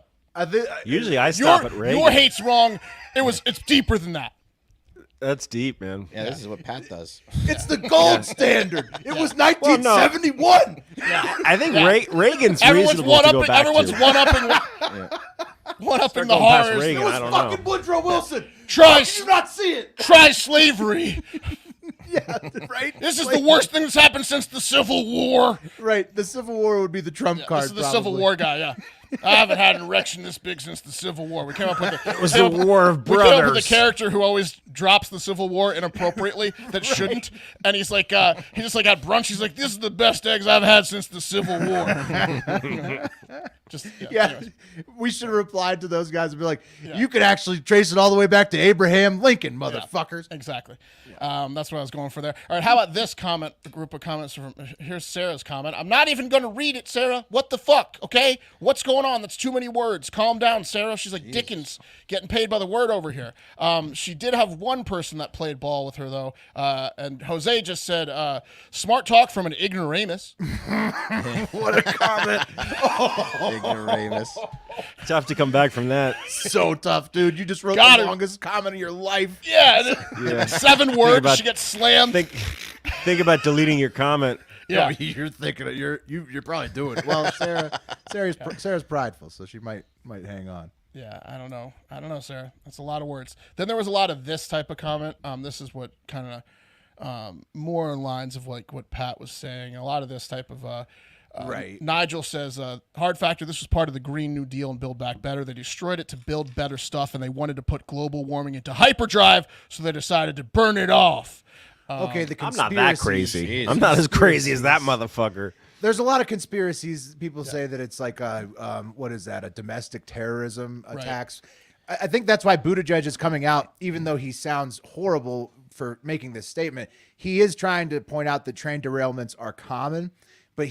Usually I stop at Reagan. Your hate's wrong. It's deeper than that. That's deep, man. Yeah, this is what Pat does. It's the gold standard. It was 1971. Yeah. I think Reagan's Everyone's reasonable to go back everyone's to. one-upping the horrors. Reagan, It was I don't fucking know. Woodrow Wilson. Try How did you not see it? Try slavery. Yeah, right. This is the worst thing that's happened since the Civil War. Right. The Civil War would be the trump card. This is the Civil War guy. Yeah. I haven't had an erection this big since the Civil War. We came up with It was the War of We came up with a Brothers. character who always drops the Civil War inappropriately that shouldn't, and he's like, he just like had brunch. He's like, this is the best eggs I've had since the Civil War. Anyways. We should have replied to those guys and be like, you could actually trace it all the way back to Abraham Lincoln, motherfuckers. Exactly. That's what I was going for there. All right, how about this comment? A group of comments from here's Sarah's comment. I'm not even going to read it, Sarah. What the fuck? Okay, what's going on? That's too many words. Calm down, Sarah. She's like Dickens, getting paid by the word over here. She did have one person that played ball with her though, and Jose just said, "Smart talk from an ignoramus." What a comment! Ignoramus. Tough to come back from that. So tough, dude. You just wrote Got the it. longest comment of your life. Yeah, Yeah. 7 words. She gets slammed. Think about deleting your comment. Yeah, you're thinking of, you're probably doing it. Well, Sarah's prideful, so she might hang on. Yeah, I don't know, Sarah. That's a lot of words. Then there was a lot of this type of comment. This is what kind of more in lines of like what Pat was saying. A lot of this type of right. Nigel says, hard factor, this was part of the Green New Deal and Build Back Better. They destroyed it to build better stuff, and they wanted to put global warming into hyperdrive, so they decided to burn it off. Okay, the I'm conspiracies. not that crazy. I'm not as crazy as that motherfucker. There's a lot of conspiracies. People say that it's like what is that? A domestic terrorism attacks. I think that's why Buttigieg is coming out, even though he sounds horrible for making this statement. He is trying to point out that train derailments are common, but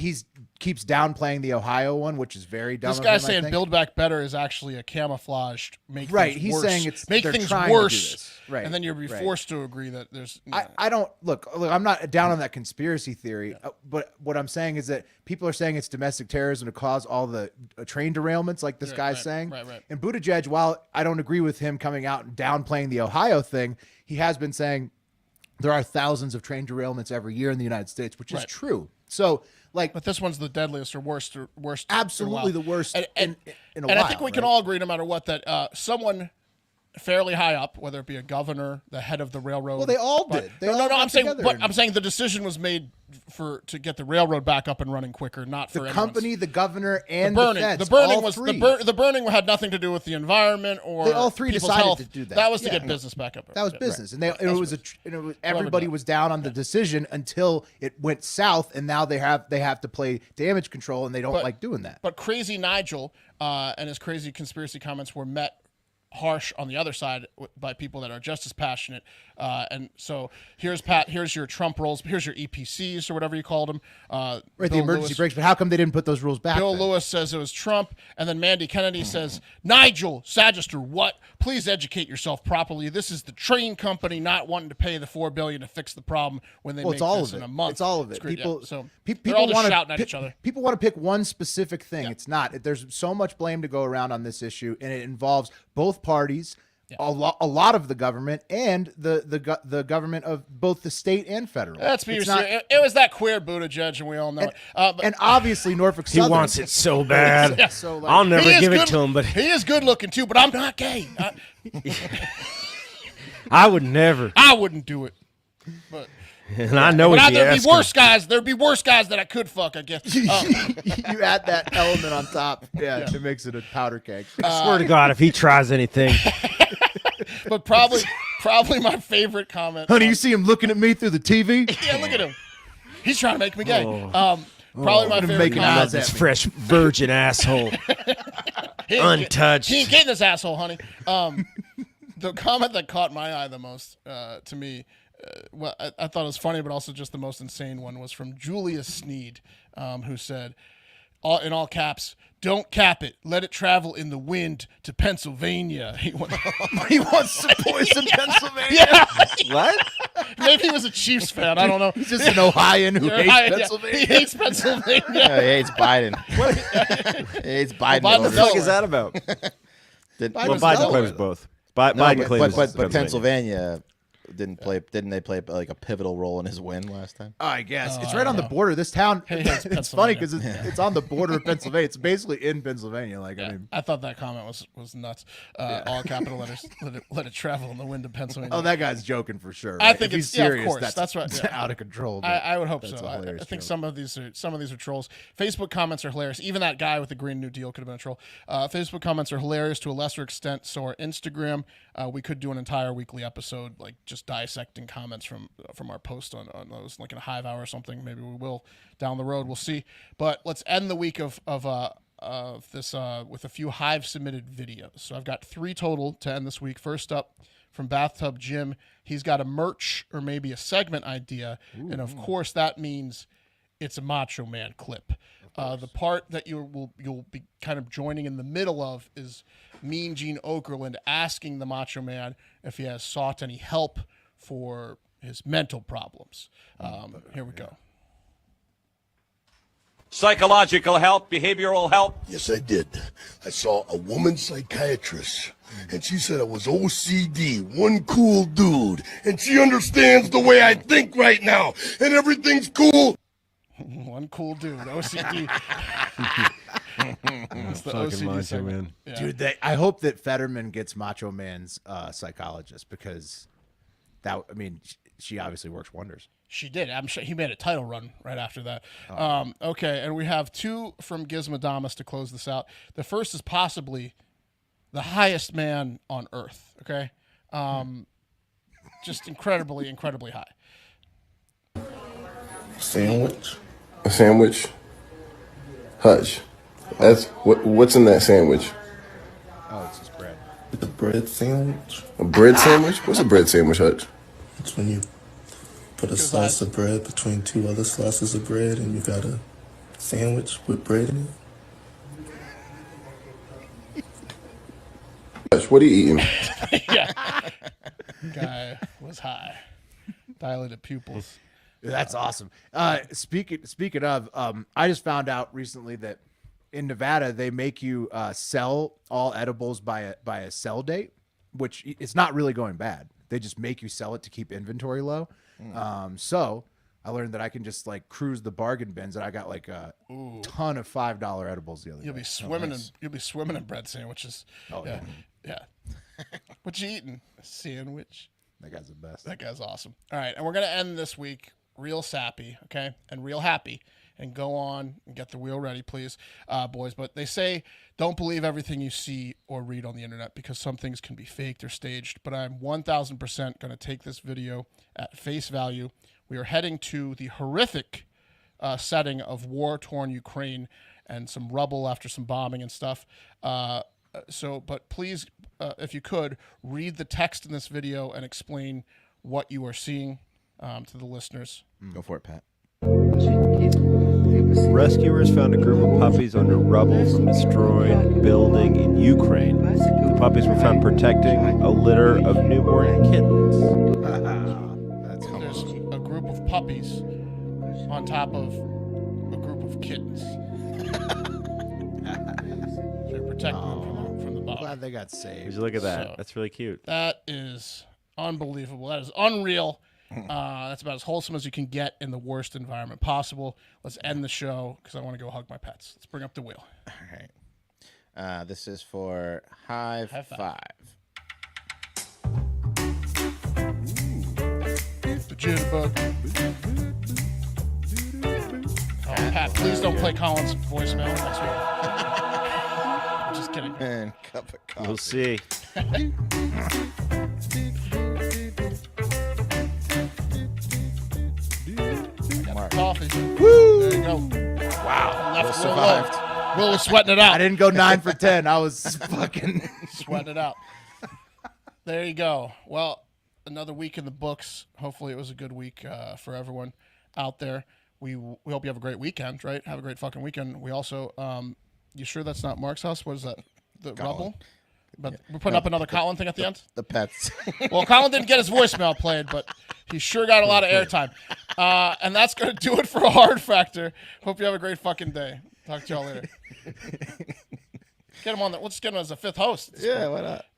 keeps downplaying the Ohio one, which is very dumb. This guy's saying Build Back Better is actually a camouflaged make right. things He's worse. saying make they're things trying worse. to do this. Right. And then you'll be forced to agree that there's. I don't look. I'm not down on that conspiracy theory, but what I'm saying is that people are saying it's domestic terrorism to cause all the train derailments, like this guy's saying. Right. And Buttigieg, while I don't agree with him coming out and downplaying the Ohio thing, he has been saying there are thousands of train derailments every year in the United States, which is true. So. But this one's the deadliest or worst. Absolutely the worst in a and while. I think we can all agree, no matter what, that someone fairly high up, whether it be a governor, the head of the railroad. Well, they all did. I'm saying the decision was made to get the railroad back up and running quicker, not for the company, the governor, and the burning. feds, The burning all was three. The burning had nothing to do with the environment or they all three people's decided health. to do that. That was to get business back up. That was business, and everybody was down on the decision until it went south, and now they have to play damage control, and they don't like doing that. But Crazy Nigel and his crazy conspiracy comments were met harsh on the other side by people that are just as passionate. And so here's Pat. Here's your Trump rules. Here's your EPCs or whatever you called them. Right, the emergency brakes. But how come they didn't put those rules back? Bill Lewis says it was Trump, and then Mandy Kennedy says, Nigel Sagister, what? Please educate yourself properly. This is the train company not wanting to pay the $4 billion to fix the problem when they make this in a month. It's all of it. People, people all just want shouting at each other. People want to pick one specific thing. It's not. There's so much blame to go around on this issue, and it involves both parties. A lot of the government and the government of both the state and federal. Let's be serious. It was that queer Buttigieg, and we all know it. And obviously Norfolk Southern. He wants it so bad. So I'll never give it to him, but he is good looking too. But I'm not gay. I would never. I wouldn't do it. But. And I know there'd be worse guys. There'd be worse guys that I could fuck, I guess. You add that element on top. Yeah, it makes it a powder keg. I swear to God, if he tries anything. But probably my favorite comment. Honey, you see him looking at me through the TV? Yeah, look at him. He's trying to make me gay. Probably my favorite comment. This fresh virgin asshole. Untouched. He ain't getting this asshole, honey. The comment that caught my eye the most, to me, well, I thought it was funny, but also just the most insane one was from Julia Sneed, who said, in all caps, "Don't cap it. Let it travel in the wind to Pennsylvania." He wants to poison Pennsylvania. Yeah. What? Maybe he was a Chiefs fan. I don't know. He's just an Ohioan who hates Pennsylvania. He hates Pennsylvania. Yeah, he hates Biden. He hates Biden. What the fuck is that about? Biden claims both. Biden claims, but Pennsylvania didn't they play like a pivotal role in his win last time? I guess it's right on the border. This town. It's funny because it's on the border of Pennsylvania. It's basically in Pennsylvania. Like I thought that comment was nuts. All capital letters. Let it travel in the wind of Pennsylvania. Oh, that guy's joking for sure. I Right? think if it's he's serious. of course. That's right. Out of control. I would hope so. I think some of these are trolls. Facebook comments are hilarious. Even that guy with the Green New Deal could have been a troll. Facebook comments are hilarious to a lesser extent. So are Instagram. We could do an entire weekly episode, like just dissecting comments from our post on those, like in a Hive hour or something. Maybe we will down the road. We'll see. But let's end the week of this with a few Hive submitted videos. So I've got 3 total to end this week. First up, from Bathtub Jim, he's got a merch or maybe a segment idea, and of course that means it's a Macho Man clip. The part that you'll be kind of joining in the middle of is Mean Gene Okerlund asking the Macho Man if he has sought any help for his mental problems. Here we go. Psychological help, behavioral help? Yes, I did. I saw a woman psychiatrist, and she said I was OCD, one cool dude, and she understands the way I think right now, and everything's cool. One cool dude, OCD. That's the Fucking OCD Macho segment. Man. Yeah. Dude, I hope that Fetterman gets Macho Man's psychologist, because she obviously works wonders. She did. I'm sure he made a title run right after that. Okay, and we have 2 from Gizmodamus to close this out. The first is possibly the highest man on Earth. Okay, just incredibly, incredibly high. Sandwich. A sandwich. Hutch. That's what's in that sandwich? Oh, it's just bread. The bread sandwich. A bread sandwich? What's a bread sandwich, Hutch? It's when you put a slice of bread between 2 other slices of bread and you got a sandwich with bread in it. Hutch, what are you eating? Yeah. Guy was high. Dilated pupils. That's awesome. Speaking of, I just found out recently that in Nevada they make you sell all edibles by a sell date, which it's not really going bad. They just make you sell it to keep inventory low. So I learned that I can just like cruise the bargain bins, and I got like a ton of $5 edibles the other day. You'll be swimming in bread sandwiches. Oh yeah. What you eating? A sandwich. That guy's the best. That guy's awesome. All right, and we're going to end this week real sappy, okay, and real happy, and go on and get the wheel ready, please, boys. But they say don't believe everything you see or read on the internet because some things can be faked or staged. But I'm 1,000% going to take this video at face value. We are heading to the horrific setting of war-torn Ukraine and some rubble after some bombing and stuff. But please, if you could, read the text in this video and explain what you are seeing to the listeners. Go for it, Pat. Rescuers found a group of puppies under rubble from a destroyed building in Ukraine. The puppies were found protecting a litter of newborn kittens. There's a group of puppies on top of a group of kittens. They're protecting them from the bomb. Glad they got saved. Would you look at that? So, that's really cute. That is unbelievable. That is unreal. That's about as wholesome as you can get in the worst environment possible. Let's end the show because I want to go hug my pets. Let's bring up the wheel. All right. This is for Hive 5. The jitterbug. Oh, Pat, please don't play Colin's voicemail next week. I'm just kidding. And cup of coffee. We'll see. Coffee. Woo! There you go. Wow. Left Will Will survived. low. Will was sweating it out. I didn't go 9 for 10. I was fucking sweating it out. There you go. Well, another week in the books. Hopefully it was a good week for everyone out there. We hope you have a great weekend, right? Have a great fucking weekend. We also, you sure that's not Mark's house? What is that? The Colin. rubble? But we're putting up another Colin thing at the end? The pets. Well, Colin didn't get his voicemail played, but he sure got a lot of airtime. And that's going to do it for Hard Factor. Hope you have a great fucking day. Talk to y'all later. Get him on. Let's get him as a fifth host. Yeah, why not?